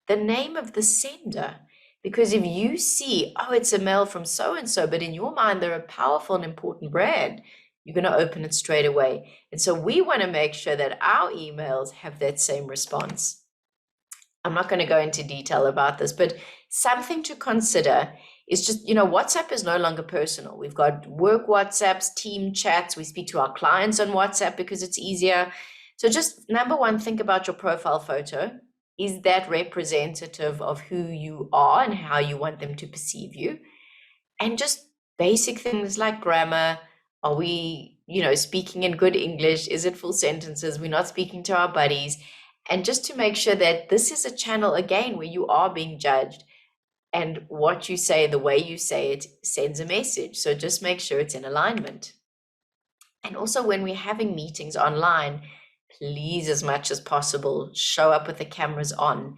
The name of the sender. Because if you see, oh, it's a mail from so-and-so, but in your mind, they're a powerful and important brand, you're going to open it straight away. And so we want to make sure that our emails have that same response. I'm not going to go into detail about this, but something to consider is just, WhatsApp is no longer personal. We've got work WhatsApps, team chats. We speak to our clients on WhatsApp because it's easier. So just number one, think about your profile photo. Is that representative of who you are and how you want them to perceive you? And just basic things like grammar. Are we, speaking in good English? Is it full sentences? We're not speaking to our buddies. And just to make sure that this is a channel, again, where you are being judged, and what you say, the way you say it, sends a message. So just make sure it's in alignment. And also when we're having meetings online, please, as much as possible, show up with the cameras on.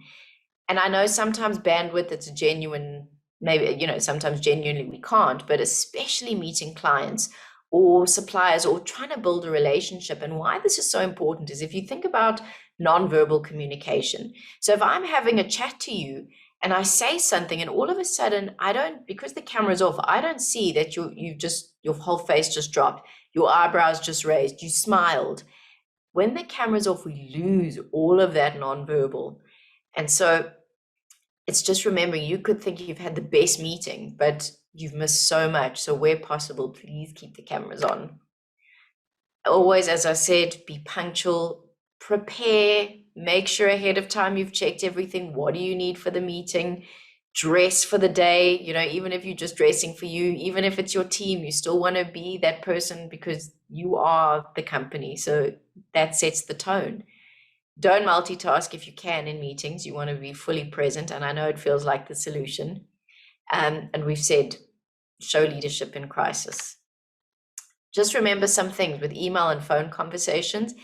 And I know sometimes bandwidth, it's a genuine, maybe, sometimes genuinely we can't, but especially meeting clients or suppliers or trying to build a relationship. And why this is so important is if you think about nonverbal communication. So if I'm having a chat to you and I say something and all of a sudden because the camera's off, I don't see that your whole face just dropped, your eyebrows just raised, you smiled. When the camera's off, we lose all of that nonverbal. And so it's just remembering, you could think you've had the best meeting, but you've missed so much. So where possible, please keep the cameras on. Always, as I said, be punctual, prepare, make sure ahead of time you've checked everything. What do you need for the meeting? Dress for the day, even if you're just dressing for you, even if it's your team, you still want to be that person because you are the company. So that sets the tone. Don't multitask if you can in meetings. You want to be fully present. And I know it feels like the solution. And we've said, show leadership in crisis. Just remember some things with email and phone conversations.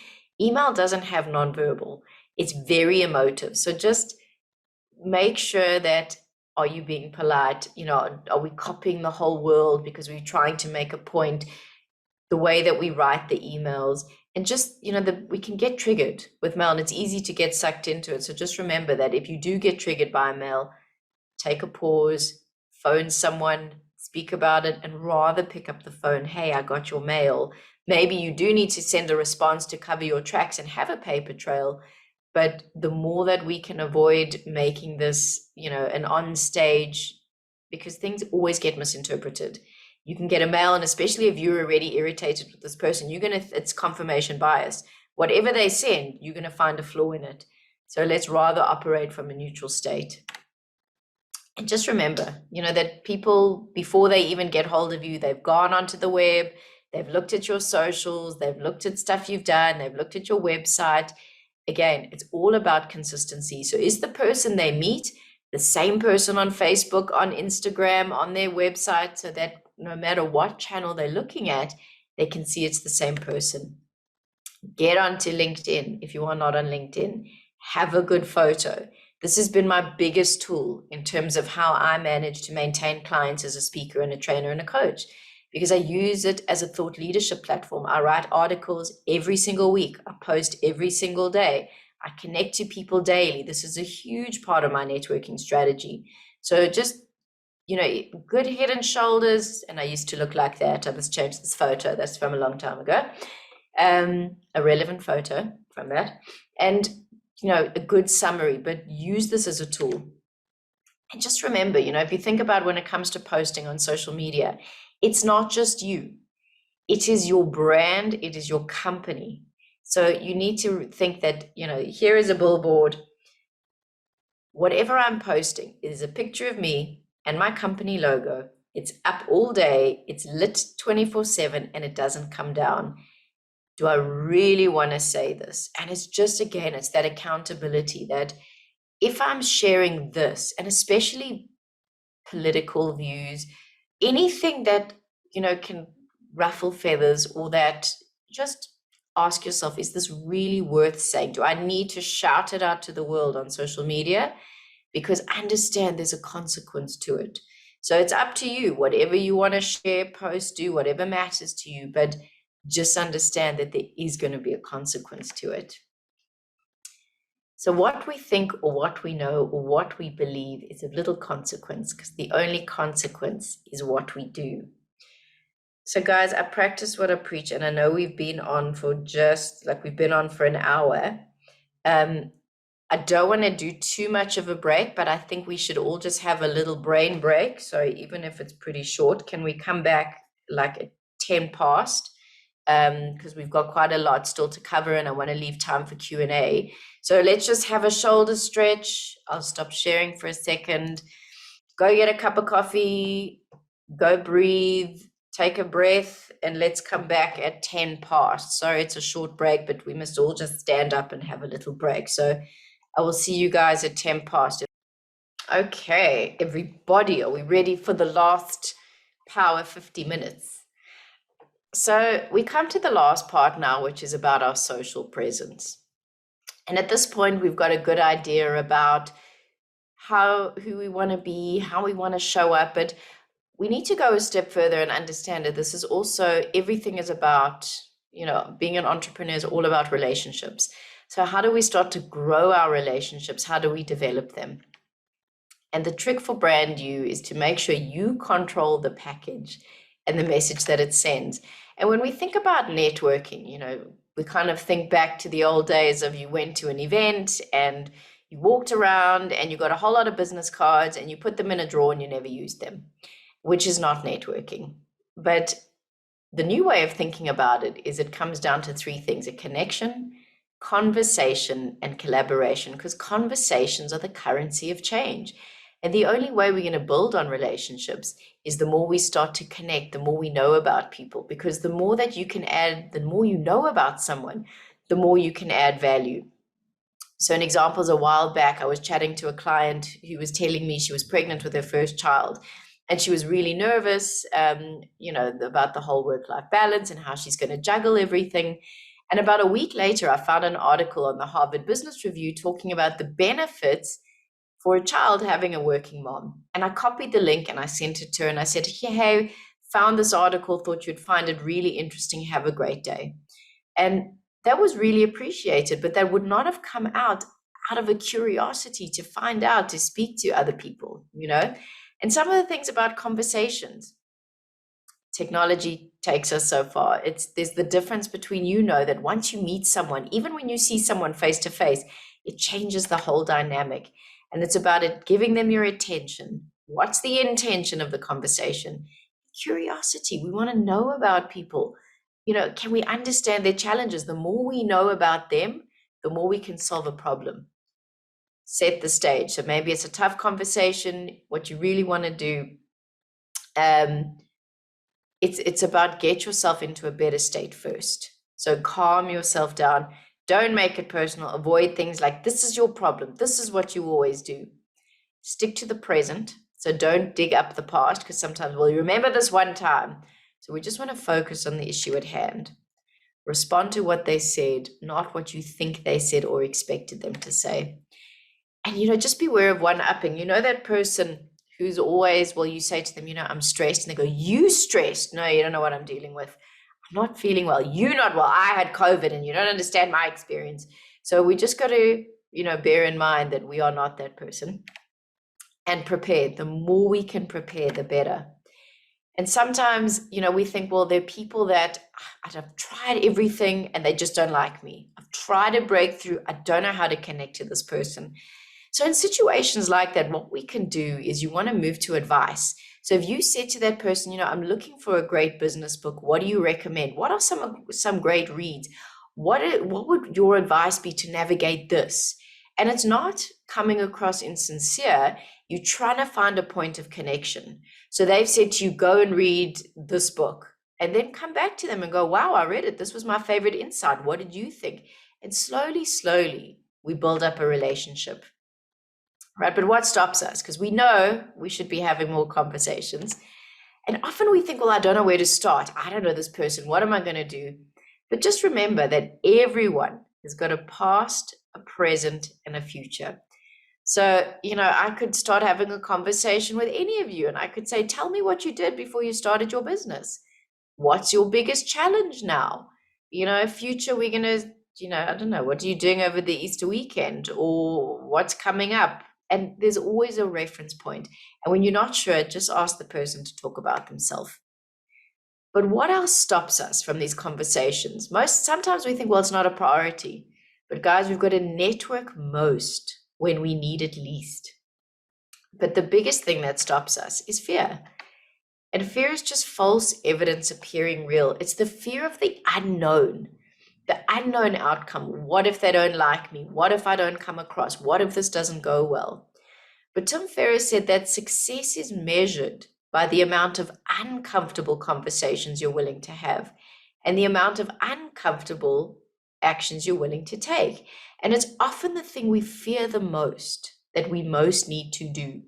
Email doesn't have nonverbal. It's very emotive. So just make sure that, are you being polite? Are we copying the whole world because we're trying to make a point? The way that we write the emails, and just, we can get triggered with mail, and it's easy to get sucked into it. So just remember that if you do get triggered by a mail, take a pause, phone someone, speak about it, and rather pick up the phone. Hey, I got your mail. Maybe you do need to send a response to cover your tracks and have a paper trail. But the more that we can avoid making this, an on stage, because things always get misinterpreted. You can get a mail, and especially if you're already irritated with this person, it's confirmation bias. Whatever they send, you're going to find a flaw in it. So let's rather operate from a neutral state. And just remember, that people, before they even get hold of you, they've gone onto the web, they've looked at your socials, they've looked at stuff you've done, they've looked at your website. Again, it's all about consistency. So is the person they meet the same person on Facebook, on Instagram, on their website, so that no matter what channel they're looking at, they can see it's the same person? Get onto LinkedIn if you are not on LinkedIn. Have a good photo. This has been my biggest tool in terms of how I manage to maintain clients as a speaker and a trainer and a coach, because I use it as a thought leadership platform. I write articles every single week. I post every single day. I connect to people daily. This is a huge part of my networking strategy. So just good head and shoulders. And I used to look like that. I must change this photo. That's from a long time ago. A relevant photo from that. And, a good summary, but use this as a tool. And just remember, if you think about when it comes to posting on social media, it's not just you. It is your brand. It is your company. So you need to think that, here is a billboard. Whatever I'm posting is a picture of me and my company logo. It's up all day. It's lit 24/7 and it doesn't come down. Do I really want to say this? And it's just, again, it's that accountability that if I'm sharing this, and especially political views, anything that, can ruffle feathers, or that, just ask yourself, is this really worth saying? Do I need to shout it out to the world on social media? Because understand there's a consequence to it. So it's up to you, whatever you want to share, post, do, whatever matters to you, but just understand that there is going to be a consequence to it. So what we think, or what we know, or what we believe is of little consequence, because the only consequence is what we do. So guys, I practice what I preach, and I know we've been on for an hour. I don't want to do too much of a break, but I think we should all just have a little brain break. So even if it's pretty short, can we come back like at 10 past? Because we've got quite a lot still to cover, and I want to leave time for Q&A. So let's just have a shoulder stretch. I'll stop sharing for a second. Go get a cup of coffee, go breathe, take a breath, and let's come back at 10 past. Sorry, it's a short break, but we must all just stand up and have a little break. So I will see you guys at 10 past. Okay, everybody, are we ready for the last power 50 minutes? So we come to the last part now, which is about our social presence. And at this point, we've got a good idea about who we want to be, how we want to show up, but we need to go a step further and understand that this is also, everything is about, being an entrepreneur is all about relationships. So how do we start to grow our relationships? How do we develop them? And the trick for brand you is to make sure you control the package and the message that it sends. And when we think about networking, we kind of think back to the old days of you went to an event and you walked around and you got a whole lot of business cards and you put them in a drawer and you never used them, which is not networking. But the new way of thinking about it is it comes down to three things: a connection, conversation, and collaboration, because conversations are the currency of change. And the only way we're going to build on relationships is the more we start to connect, the more we know about people, because the more that you can add, the more you know about someone, the more you can add value. So an example is, a while back, I was chatting to a client who was telling me she was pregnant with her first child, and she was really nervous, about the whole work-life balance and how she's going to juggle everything. And about a week later, I found an article on the Harvard Business Review talking about the benefits for a child having a working mom. And I copied the link and I sent it to her and I said, hey, found this article, thought you'd find it really interesting. Have a great day. And that was really appreciated, but that would not have come out of a curiosity to find out, to speak to other people, And some of the things about conversations, technology takes us so far. There's the difference between, that once you meet someone, even when you see someone face to face, it changes the whole dynamic. And it's about it giving them your attention. What's the intention of the conversation? Curiosity. We want to know about people. Can we understand their challenges? The more we know about them, the more we can solve a problem. Set the stage. So maybe it's a tough conversation. What you really want to do, it's about get yourself into a better state first. So calm yourself down. Don't make it personal. Avoid things like, this is your problem. This is what you always do. Stick to the present. So don't dig up the past, because sometimes, you remember this one time. So we just want to focus on the issue at hand. Respond to what they said, not what you think they said or expected them to say. And, just beware of one-upping. That person who's always, you say to them, I'm stressed. And they go, you stressed? No, you don't know what I'm dealing with. I'm not feeling well. You're not well. I had COVID and you don't understand my experience. So we just got to, bear in mind that we are not that person. and prepared. The more we can prepare, the better. And sometimes, we think, well, there are people that I've tried everything and they just don't like me. I've tried a breakthrough. I don't know how to connect to this person. So in situations like that, what we can do is you want to move to advice. So if you said to that person, I'm looking for a great business book, what do you recommend? What are some great reads? What would your advice be to navigate this? And it's not coming across insincere. You're trying to find a point of connection. So they've said to you, go and read this book, and then come back to them and go, wow, I read it. This was my favorite insight. What did you think? And slowly, we build up a relationship. Right? But what stops us? Because we know we should be having more conversations. And often we think, well, I don't know where to start. I don't know this person. What am I going to do? But just remember that everyone has got a past, a present, and a future. So, I could start having a conversation with any of you, and I could say, tell me what you did before you started your business. What's your biggest challenge now? Future, we're going to, I don't know, what are you doing over the Easter weekend, or what's coming up? And there's always a reference point. And when you're not sure, just ask the person to talk about themselves. But what else stops us from these conversations? Sometimes we think, well, it's not a priority. But guys, we've got to network most when we need it least. But the biggest thing that stops us is fear. And fear is just false evidence appearing real. It's the fear of the unknown outcome. What if they don't like me? What if I don't come across? What if this doesn't go well? But Tim Ferriss said that success is measured by the amount of uncomfortable conversations you're willing to have and the amount of uncomfortable actions you're willing to take. And it's often the thing we fear the most that we most need to do.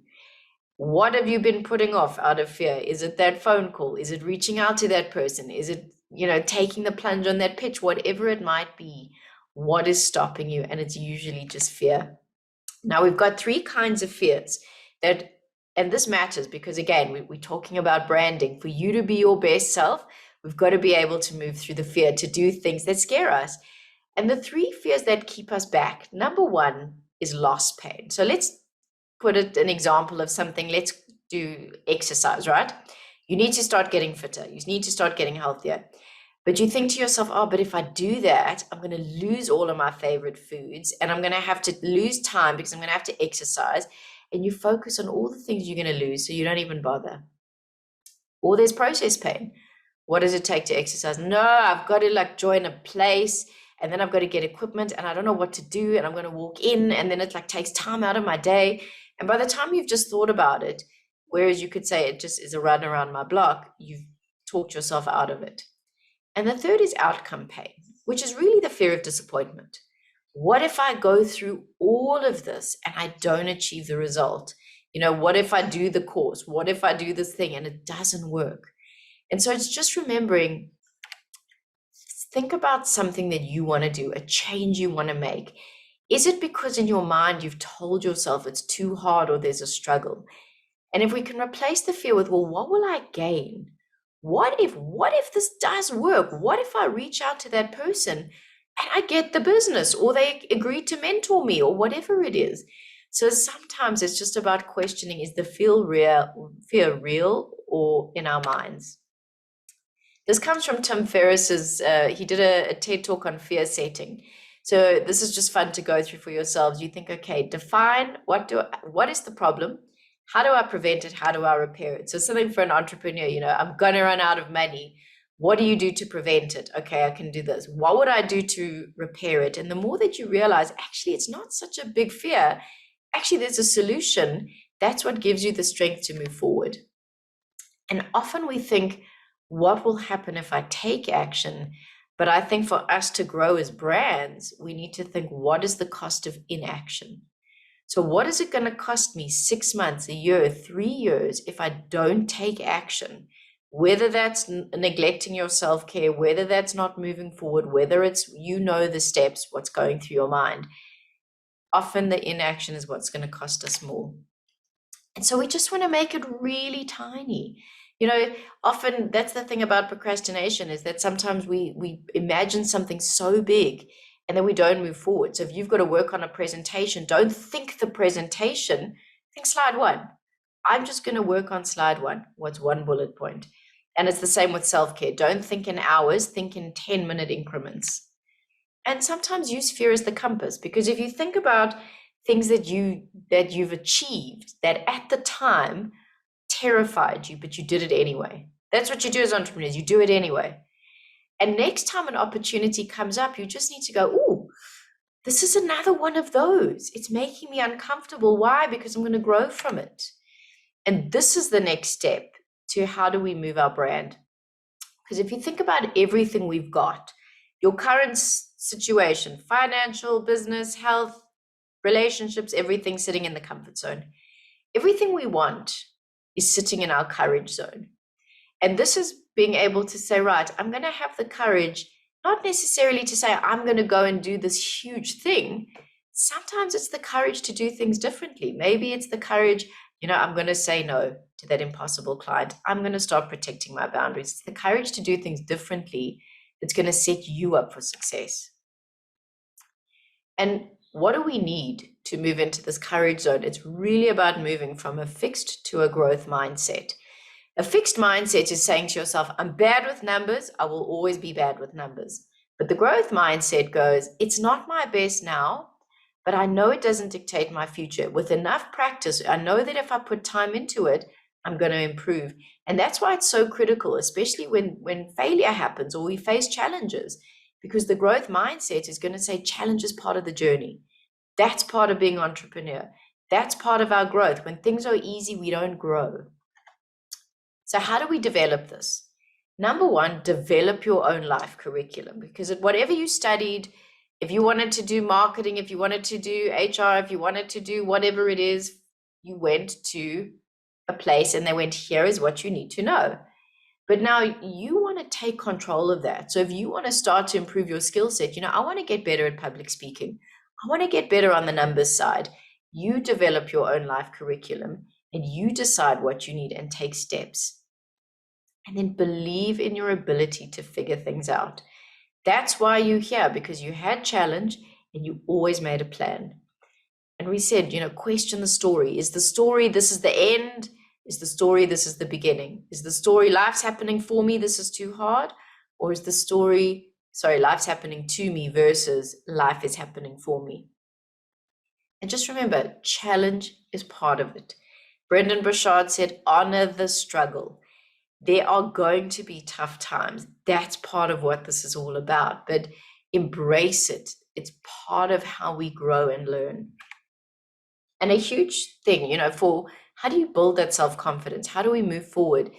What have you been putting off out of fear? Is it that phone call? Is it reaching out to that person? Is it, taking the plunge on that pitch? Whatever it might be, what is stopping you? And it's usually just fear. Now, we've got 3 kinds of fears and this matters because, again, we're talking about branding. For you to be your best self, we've got to be able to move through the fear, to do things that scare us. And the 3 fears that keep us back, number 1 is loss pain. So let's put it an example of something. Let's do exercise, right? You need to start getting fitter. You need to start getting healthier. But you think to yourself, oh, but if I do that, I'm going to lose all of my favorite foods and I'm going to have to lose time because I'm going to have to exercise. And you focus on all the things you're going to lose, so you don't even bother. Or there's process pain. What does it take to exercise? No, I've got to join a place, and then I've got to get equipment, and I don't know what to do, and I'm going to walk in, and then it takes time out of my day. And by the time you've just thought about it, whereas you could say it just is a run around my block, you've talked yourself out of it. And the third is outcome pain, which is really the fear of disappointment. What if I go through all of this and I don't achieve the result? What if I do the course? What if I do this thing and it doesn't work? And so it's just remembering, think about something that you want to do, a change you want to make. Is it because in your mind you've told yourself it's too hard or there's a struggle? And if we can replace the fear with, well, what will I gain? What if this does work? What if I reach out to that person and I get the business, or they agree to mentor me, or whatever it is? So sometimes it's just about questioning, is the fear real or in our minds? This comes from Tim Ferriss's, he did a TED talk on fear setting. So this is just fun to go through for yourselves. You think, okay, define what is the problem? How do I prevent it? How do I repair it? So something for an entrepreneur, I'm going to run out of money. What do you do to prevent it? Okay, I can do this. What would I do to repair it? And the more that you realize, actually, it's not such a big fear. Actually, there's a solution. That's what gives you the strength to move forward. And often we think, what will happen if I take action? But I think for us to grow as brands, we need to think, what is the cost of inaction? So what is it going to cost me 6 months, a year, 3 years if I don't take action? Whether that's neglecting your self-care, whether that's not moving forward, whether it's, the steps, what's going through your mind. Often the inaction is what's going to cost us more. And so we just want to make it really tiny. Often that's the thing about procrastination, is that sometimes we imagine something so big and then we don't move forward. So if you've got to work on a presentation, don't think the presentation, think slide one. I'm just going to work on slide one. What's one bullet point? And it's the same with self-care. Don't think in hours, think in 10-minute increments. And sometimes use fear as the compass, because if you think about things that you've achieved that at the time terrified you, but you did it anyway. That's what you do as entrepreneurs. You do it anyway. And next time an opportunity comes up, you just need to go, oh, this is another one of those. It's making me uncomfortable. Why? Because I'm going to grow from it. And this is the next step to how do we move our brand? Because if you think about everything we've got, your current situation, financial, business, health, relationships, everything sitting in the comfort zone. Everything we want is sitting in our courage zone. And this is being able to say, right, I'm going to have the courage, not necessarily to say, I'm going to go and do this huge thing. Sometimes it's the courage to do things differently. Maybe it's the courage, I'm going to say no to that impossible client. I'm going to start protecting my boundaries. It's the courage to do things differently that's going to set you up for success. And what do we need to move into this courage zone? It's really about moving from a fixed to a growth mindset. A fixed mindset is saying to yourself, I'm bad with numbers. I will always be bad with numbers. But the growth mindset goes, it's not my best now, but I know it doesn't dictate my future. With enough practice, I know that if I put time into it, I'm going to improve. And that's why it's so critical, especially when failure happens or we face challenges. Because the growth mindset is going to say challenge is part of the journey. That's part of being an entrepreneur. That's part of our growth. When things are easy, we don't grow. So how do we develop this? Number one, develop your own life curriculum. Because whatever you studied, if you wanted to do marketing, if you wanted to do HR, if you wanted to do whatever it is, you went to a place and they went, here is what you need to know. But now you want to take control of that. So if you want to start to improve your skill set, I want to get better at public speaking. I want to get better on the numbers side. You develop your own life curriculum and you decide what you need and take steps. And then believe in your ability to figure things out. That's why you're here, because you had challenge and you always made a plan. And we said, question the story. Is the story, this is the end? Is the story, this is the beginning? Is the story, life's happening for me, this is too hard? Or is the story, life's happening to me versus life is happening for me? And just remember, challenge is part of it. Brendan Burchard said, honor the struggle. There are going to be tough times. That's part of what this is all about, but embrace it. It's part of how we grow and learn. And a huge thing, for how do you build that self-confidence? How do we move forward?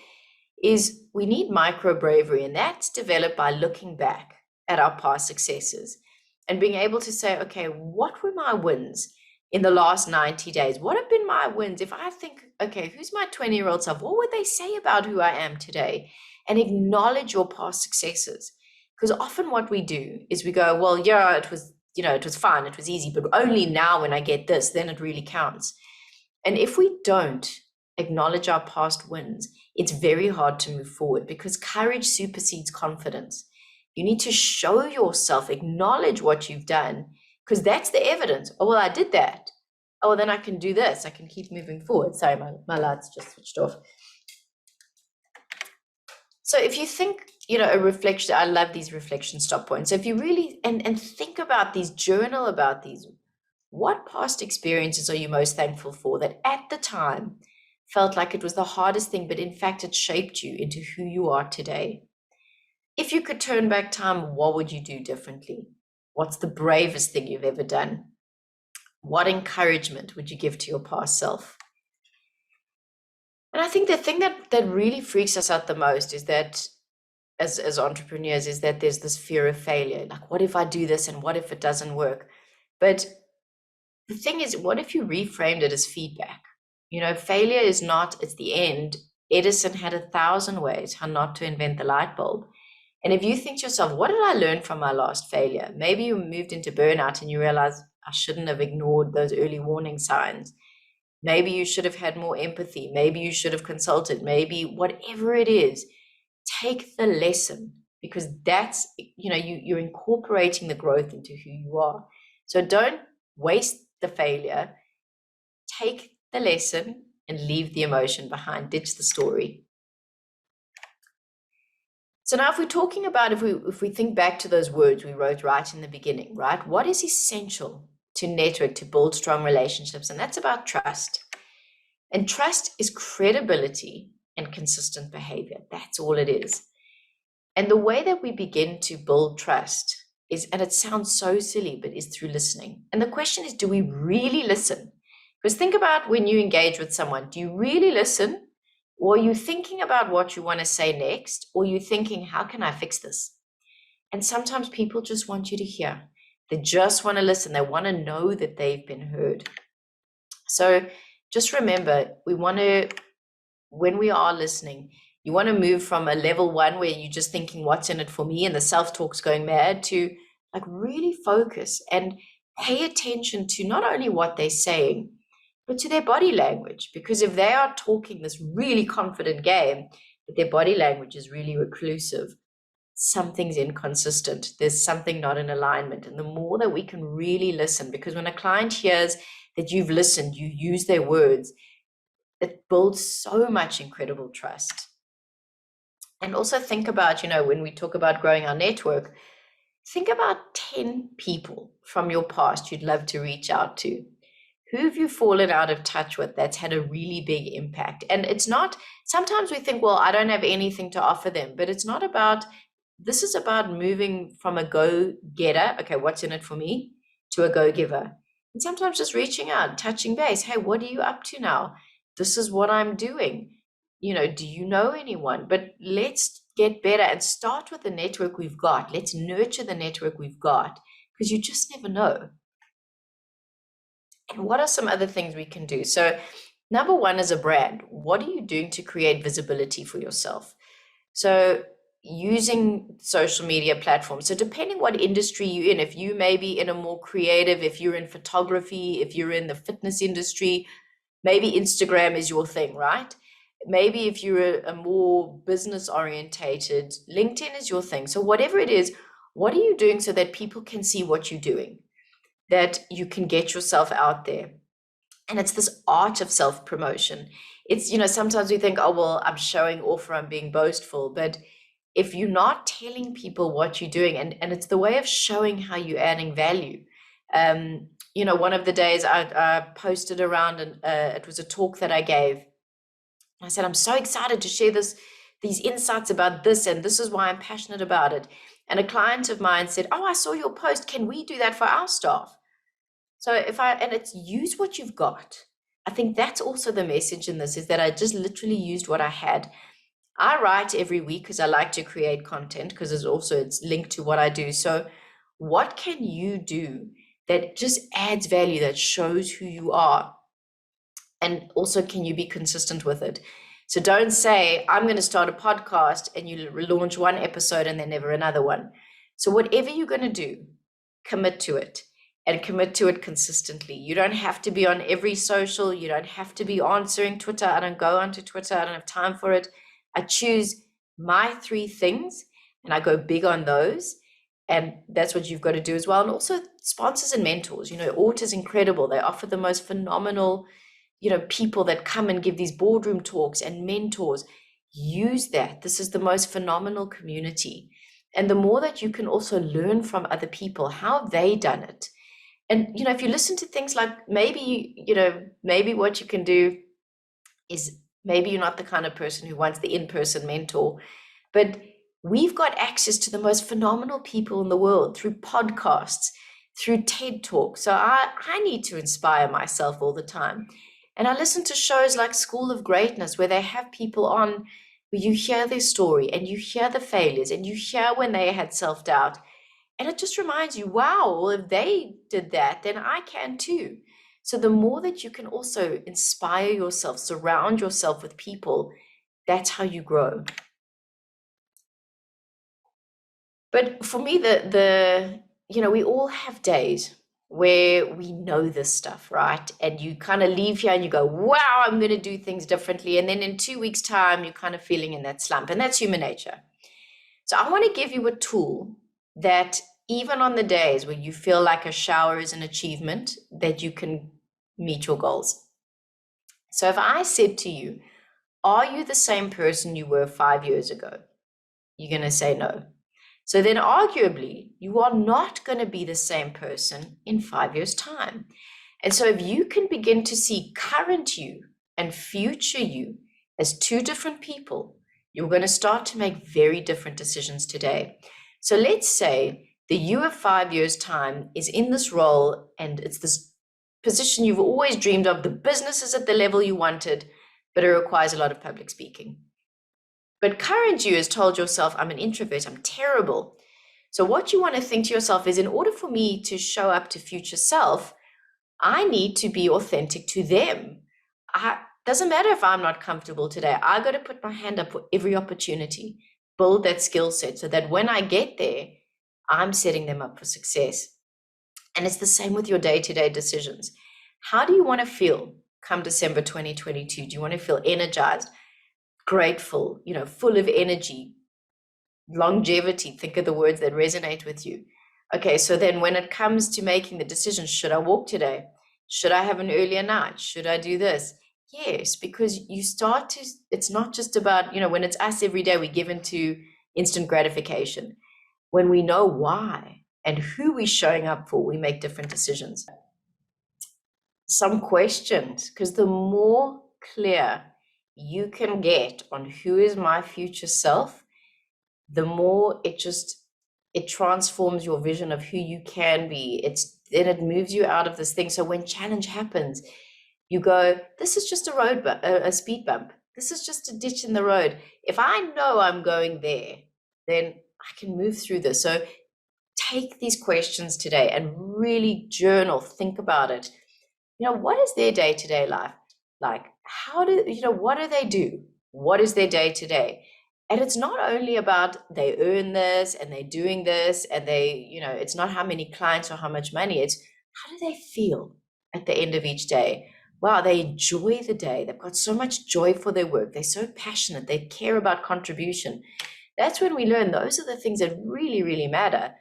Is we need micro bravery, and that's developed by looking back at our past successes and being able to say, okay, what were my wins in the last 90 days? What have been my wins? If I think, okay, who's my 20-year-old self? What would they say about who I am today? And acknowledge your past successes. Because often what we do is we go, well, yeah, it was fine, it was easy, but only now when I get this, then it really counts. And if we don't acknowledge our past wins, it's very hard to move forward, because courage supersedes confidence. You need to show yourself, acknowledge what you've done, because that's the evidence. Oh, well, I did that. Oh, well, then I can do this. I can keep moving forward. Sorry, my lights just switched off. So if you think, a reflection, I love these reflection stop points. So if you really, and think about these, journal about these, what past experiences are you most thankful for that at the time felt like it was the hardest thing, but in fact, it shaped you into who you are today? If you could turn back time, what would you do differently? What's the bravest thing you've ever done? What encouragement would you give to your past self? And I think the thing that really freaks us out the most is that as entrepreneurs is that there's this fear of failure. Like, what if I do this and what if it doesn't work? But the thing is, what if you reframed it as feedback? Failure is not, it's the end. Edison had 1,000 ways how not to invent the light bulb. And if you think to yourself, what did I learn from my last failure? Maybe you moved into burnout and you realize I shouldn't have ignored those early warning signs. Maybe you should have had more empathy. Maybe you should have consulted. Maybe whatever it is, take the lesson, because that's, you're incorporating the growth into who you are. So don't waste the failure. Take the lesson and leave the emotion behind, ditch the story. So now if we're talking about, if we think back to those words we wrote right in the beginning, right? What is essential to network, to build strong relationships? And that's about trust. And trust is credibility and consistent behavior. That's all it is. And the way that we begin to build trust is, and it sounds so silly, but is through listening. And the question is, do we really listen? Because think about when you engage with someone, do you really listen? Or are you thinking about what you want to say next? Or are you thinking, how can I fix this? And sometimes people just want you to hear. They just want to listen. They want to know that they've been heard. So just remember, when we are listening, you want to move from a level 1 where you're just thinking, what's in it for me? And the self-talk's going mad, to like really focus and pay attention to not only what they're saying, but to their body language. Because if they are talking this really confident game, but their body language is really reclusive, something's inconsistent. There's something not in alignment. And the more that we can really listen, because when a client hears that you've listened, you use their words, it builds so much incredible trust. And also think about, when we talk about growing our network, think about 10 people from your past you'd love to reach out to. Who have you fallen out of touch with that's had a really big impact? And it's not, sometimes we think, well, I don't have anything to offer them, but it's not about, this is about moving from a go-getter, okay, what's in it for me, to a go-giver. And sometimes just reaching out, touching base. Hey, what are you up to now? This is what I'm doing. Do you know anyone? But let's get better and start with the network we've got. Let's nurture the network we've got, because you just never know. And what are some other things we can do? So number 1 is a brand. What are you doing to create visibility for yourself? So using social media platforms. So depending what industry you're in, if you may be in a more creative, if you're in photography, if you're in the fitness industry, maybe Instagram is your thing, right? Maybe if you're a more business orientated, LinkedIn is your thing. So whatever it is, what are you doing so that people can see what you're doing, that you can get yourself out there? And it's this art of self-promotion. It's, sometimes we think, oh, well, I'm showing off or I'm being boastful. But if you're not telling people what you're doing, and it's the way of showing how you're adding value. One of the days I posted around, and it was a talk that I gave. I said, I'm so excited to share these insights about this, and this is why I'm passionate about it. And a client of mine said, oh, I saw your post. Can we do that for our staff? So and it's use what you've got. I think that's also the message in this, is that I just literally used what I had. I write every week because I like to create content, because it's linked to what I do. So what can you do that just adds value, that shows who you are? And also, can you be consistent with it? So don't say, I'm going to start a podcast, and you launch one episode and then never another one. So whatever you're going to do, commit to it, and commit to it consistently. You don't have to be on every social. You don't have to be answering Twitter. I don't go onto Twitter. I don't have time for it. I choose my 3 things and I go big on those. And that's what you've got to do as well. And also sponsors and mentors. Audit is incredible. They offer the most phenomenal people that come and give these boardroom talks, and mentors. Use that. This is the most phenomenal community. And the more that you can also learn from other people, how have they done it? And, if you listen to things like, maybe what you can do is, maybe you're not the kind of person who wants the in-person mentor, but we've got access to the most phenomenal people in the world through podcasts, through TED Talks. So I need to inspire myself all the time. And I listen to shows like School of Greatness, where they have people on where you hear their story and you hear the failures and you hear when they had self-doubt. And it just reminds you, wow, well, if they did that, then I can too. So the more that you can also inspire yourself, surround yourself with people, that's how you grow. But for me, we all have days where we know this stuff, right? And you kind of leave here and you go, wow, I'm going to do things differently. And then in 2 weeks' time, you're kind of feeling in that slump. And that's human nature. So I want to give you a tool that even on the days where you feel like a shower is an achievement, that you can meet your goals. So if I said to you, are you the same person you were 5 years ago? You're going to say no. So then arguably, you are not going to be the same person in 5 years' time. And so if you can begin to see current you and future you as two different people, you're going to start to make very different decisions today. So let's say the you of 5 years' time is in this role and it's this position you've always dreamed of. The business is at the level you wanted, but it requires a lot of public speaking. But current you has told yourself, I'm an introvert, I'm terrible. So what you want to think to yourself is, in order for me to show up to future self, I need to be authentic to them. Doesn't matter if I'm not comfortable today. I got to put my hand up for every opportunity, build that skill set so that when I get there, I'm setting them up for success. And it's the same with your day-to-day decisions. How do you want to feel come December 2022? Do you want to feel energized, grateful, full of energy, longevity? Think of the words that resonate with you. Okay, so then when it comes to making the decision, should I walk today? Should I have an earlier night? Should I do this? Yes, because you start to, it's not just about, when it's us every day, we give into instant gratification. When we know why and who we're showing up for, we make different decisions. Some questions, because the more clear you can get on who is my future self, the more it transforms your vision of who you can be. It moves you out of this thing. So when challenge happens, you go, this is just a speed bump. This is just a ditch in the road. If I know I'm going there, then I can move through this. So take these questions today and really journal, think about it. What is their day-to-day life like? What do they do? What is their day-to-day? And it's not only about they earn this and they're doing this and it's not how many clients or how much money. It's how do they feel at the end of each day? Wow, they enjoy the day. They've got so much joy for their work. They're so passionate. They care about contribution. That's when we learn those are the things that really, really matter.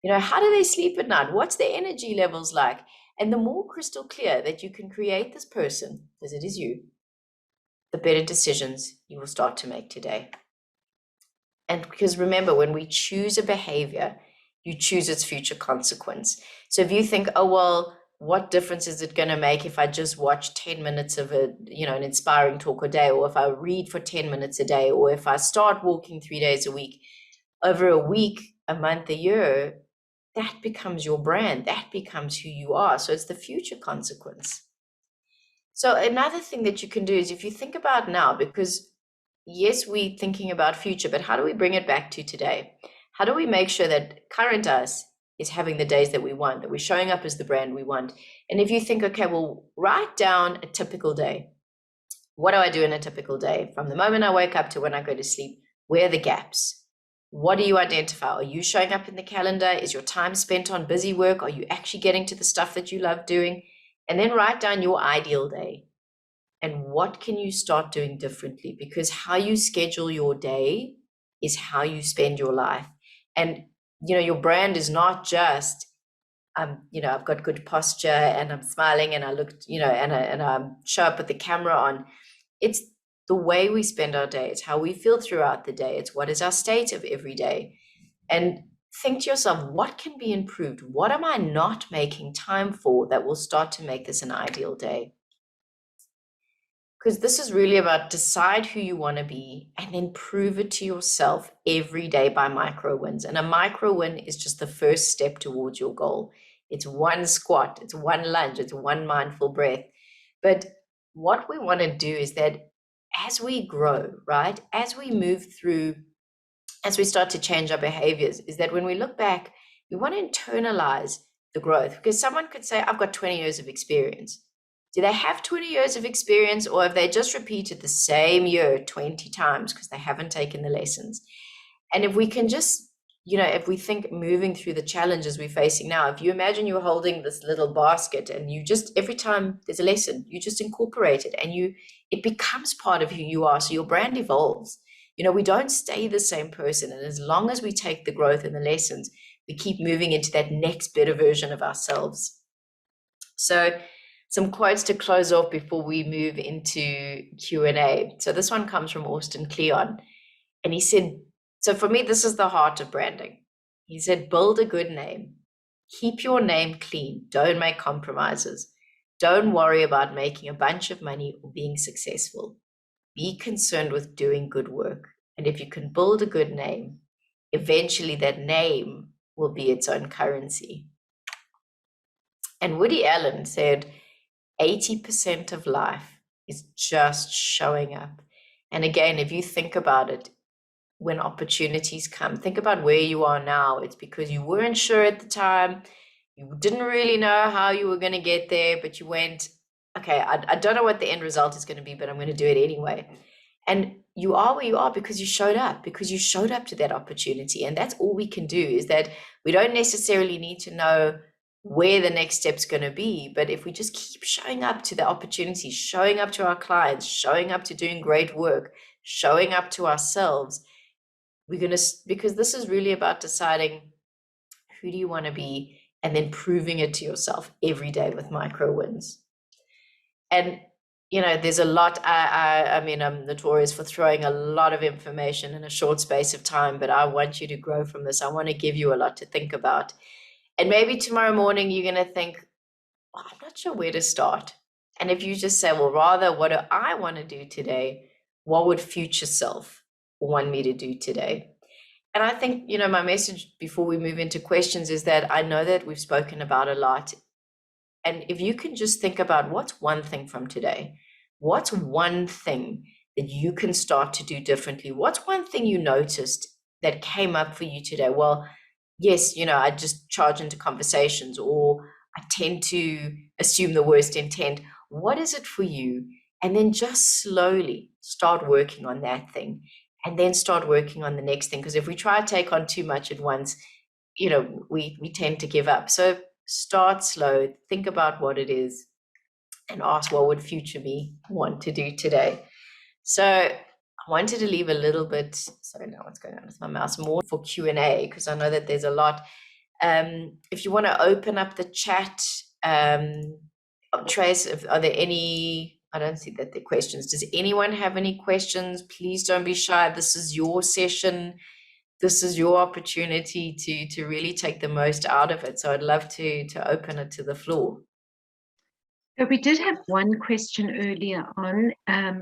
How do they sleep at night? What's their energy levels like? And the more crystal clear that you can create this person, as it is you, the better decisions you will start to make today. And because remember, when we choose a behavior, you choose its future consequence. So if you think, oh, well, what difference is it going to make if I just watch 10 minutes of an inspiring talk a day, or if I read for 10 minutes a day, or if I start walking 3 days a week, over a week, a month, a year, that becomes your brand. That becomes who you are. So it's the future consequence. So another thing that you can do is, if you think about now, because yes, we're thinking about future, but how do we bring it back to today? How do we make sure that current us is having the days that we want, that we're showing up as the brand we want? And if you think, okay, well, write down a typical day. What do I do in a typical day? From the moment I wake up to when I go to sleep, where are the gaps? What do you identify? Are you showing up in the calendar? Is your time spent on busy work? Are you actually getting to the stuff that you love doing? And then write down your ideal day. And what can you start doing differently? Because how you schedule your day is how you spend your life. And, your brand is not just, I've got good posture and I'm smiling and I look, and I show up with the camera on. It's the way we spend our day. It's how we feel throughout the day. It's what is our state of every day. And think to yourself, what can be improved? What am I not making time for that will start to make this an ideal day? Because this is really about decide who you want to be and then prove it to yourself every day by micro wins. And a micro win is just the first step towards your goal. It's one squat, it's one lunge, it's one mindful breath. But what we want to do is that as we grow, right, as we move through, as we start to change our behaviors, is that when we look back, we want to internalize the growth. Because someone could say, I've got 20 years of experience. Do they have 20 years of experience, or have they just repeated the same year 20 times because they haven't taken the lessons? And if we can just, if we think moving through the challenges we're facing now, if you imagine you're holding this little basket and you just, every time there's a lesson, you just incorporate it and it becomes part of who you are. So your brand evolves. We don't stay the same person. And as long as we take the growth and the lessons, we keep moving into that next better version of ourselves. So some quotes to close off before we move into Q&A. So this one comes from Austin Kleon. And he said, so for me, this is the heart of branding. He said, build a good name. Keep your name clean. Don't make compromises. Don't worry about making a bunch of money or being successful. Be concerned with doing good work. And if you can build a good name, eventually that name will be its own currency. And Woody Allen said, 80% of life is just showing up. And again, if you think about it, when opportunities come, think about where you are now. It's because you weren't sure at the time. You didn't really know how you were going to get there, but you went, okay, I don't know what the end result is going to be, but I'm going to do it anyway. And you are where you are because you showed up to that opportunity. And that's all we can do, is that we don't necessarily need to know where the next step's going to be. But if we just keep showing up to the opportunity, showing up to our clients, showing up to doing great work, showing up to ourselves, we're going to, because this is really about deciding who do you want to be and then proving it to yourself every day with micro wins. And, you know, there's a lot, I mean, I'm notorious for throwing a lot of information in a short space of time, but I want you to grow from this. I want to give you a lot to think about. And maybe tomorrow morning, you're going to think, oh, I'm not sure where to start. And if you just say, well, rather, what do I want to do today? What would future self want me to do today? And I think, you know, my message before we move into questions is that I know that we've spoken about a lot. And if you can just think about what's one thing from today, what's one thing that you can start to do differently? What's one thing you noticed that came up for you today? Well, yes, you know, I just charge into conversations, or I tend to assume the worst intent. What is it for you? And then just slowly start working on that thing, and then start working on the next thing. Because if we try to take on too much at once, you know, we tend to give up. So start slow, think about what it is, and ask, what would future me want to do today? So I wanted to leave a little bit, sorry, now what's going on with my mouse, more for Q&A, because I know that there's a lot. If you want to open up the chat, Trace, are there any, I don't see that there are questions. Does anyone have any questions? Please don't be shy. This is your session. This is your opportunity to really take the most out of it. So I'd love to open it to the floor. So we did have one question earlier on.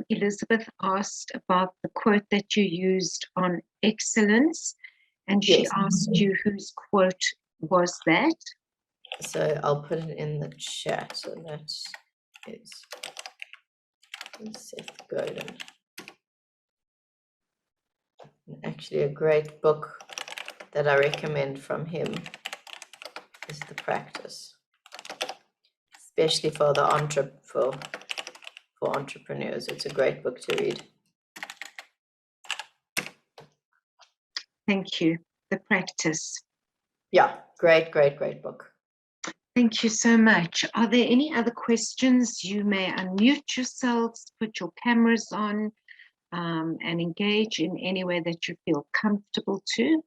Elizabeth asked about the quote that you used on excellence, and she Yes. asked you whose quote was that? So I'll put it in the chat. So that is Seth Godin. Actually, a great book that I recommend from him is The Practice, especially for the for entrepreneurs. It's a great book to read. Thank you. The Practice. Yeah, great book. Thank you so much. Are there any other questions? You may unmute yourselves, put your cameras on, and engage in any way that you feel comfortable to.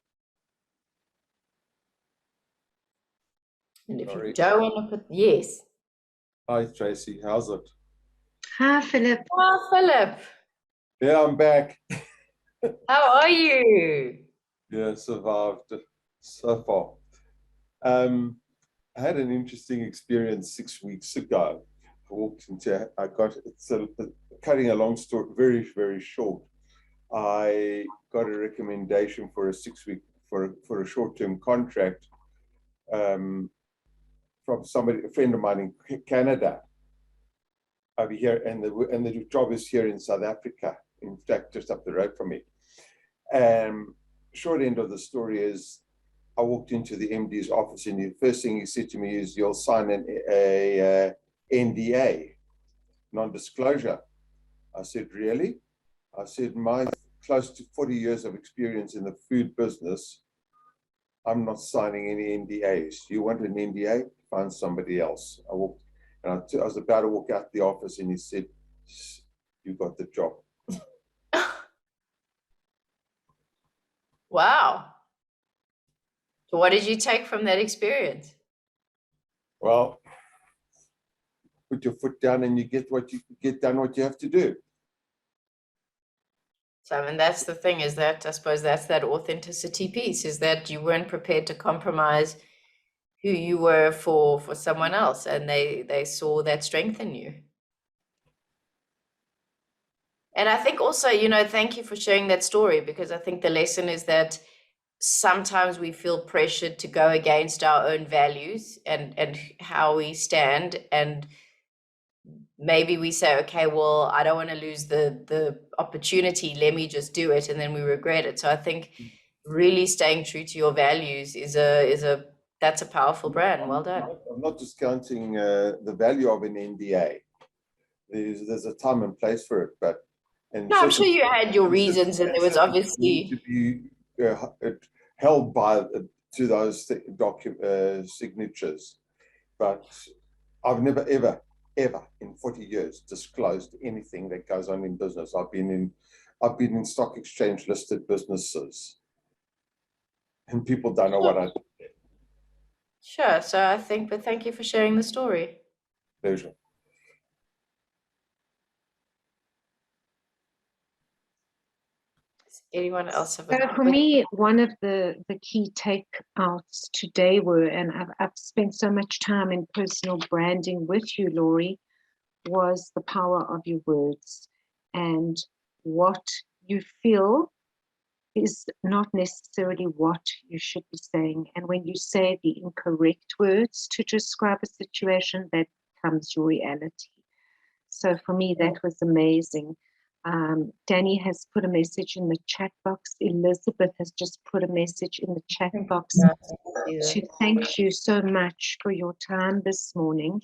And if you don't want to put, yes. Hi, Tracy. How's it? Hi, Philip. Oh, Philip. Yeah, I'm back. How are you? Yeah, survived so far. I had an interesting experience 6 weeks ago. I walked into, cutting a long story, very, very short. I got a recommendation for a 6-week, for a short-term contract from somebody, a friend of mine in Canada over here, and the job is here in South Africa, in fact, just up the road from me. Short end of the story is, I walked into the MD's office, and the first thing he said to me is, "You'll sign an NDA, non-disclosure." I said, "Really?" I said, "My close to 40 years of experience in the food business, I'm not signing any NDAs. You want an NDA? Find somebody else." I walked, and I was about to walk out the office, and he said, "You got the job." Wow. So what did you take from that experience? Well, put your foot down and you get done what you have to do. So, I mean, that's the thing, is that I suppose that's that authenticity piece, is that you weren't prepared to compromise who you were for someone else, and they saw that strength in you. And I think also, thank you for sharing that story, because I think the lesson is that sometimes we feel pressured to go against our own values and how we stand, and maybe we say, okay, well, I don't want to lose the opportunity, let me just do it, and then we regret it. So I think really staying true to your values that's a powerful brand. Well done. I'm not discounting the value of an NDA. There's a time and place for it, but No, I'm sure you had your reasons, and there was obviously to be held by to those signatures. But I've never ever in 40 years disclosed anything that goes on in business. I've been in stock exchange listed businesses, and people don't know what I do. Sure. So I think, but thank you for sharing the story. Pleasure. Does anyone else have a So for me, one of the key takeouts today were, and I've spent so much time in personal branding with you, Laurie, was the power of your words, and what you feel is not necessarily what you should be saying. And when you say the incorrect words to describe a situation, that becomes your reality. So for me, that was amazing. Danny has put a message in the chat box. Elizabeth has just put a message in the chat box to thank you so much for your time this morning.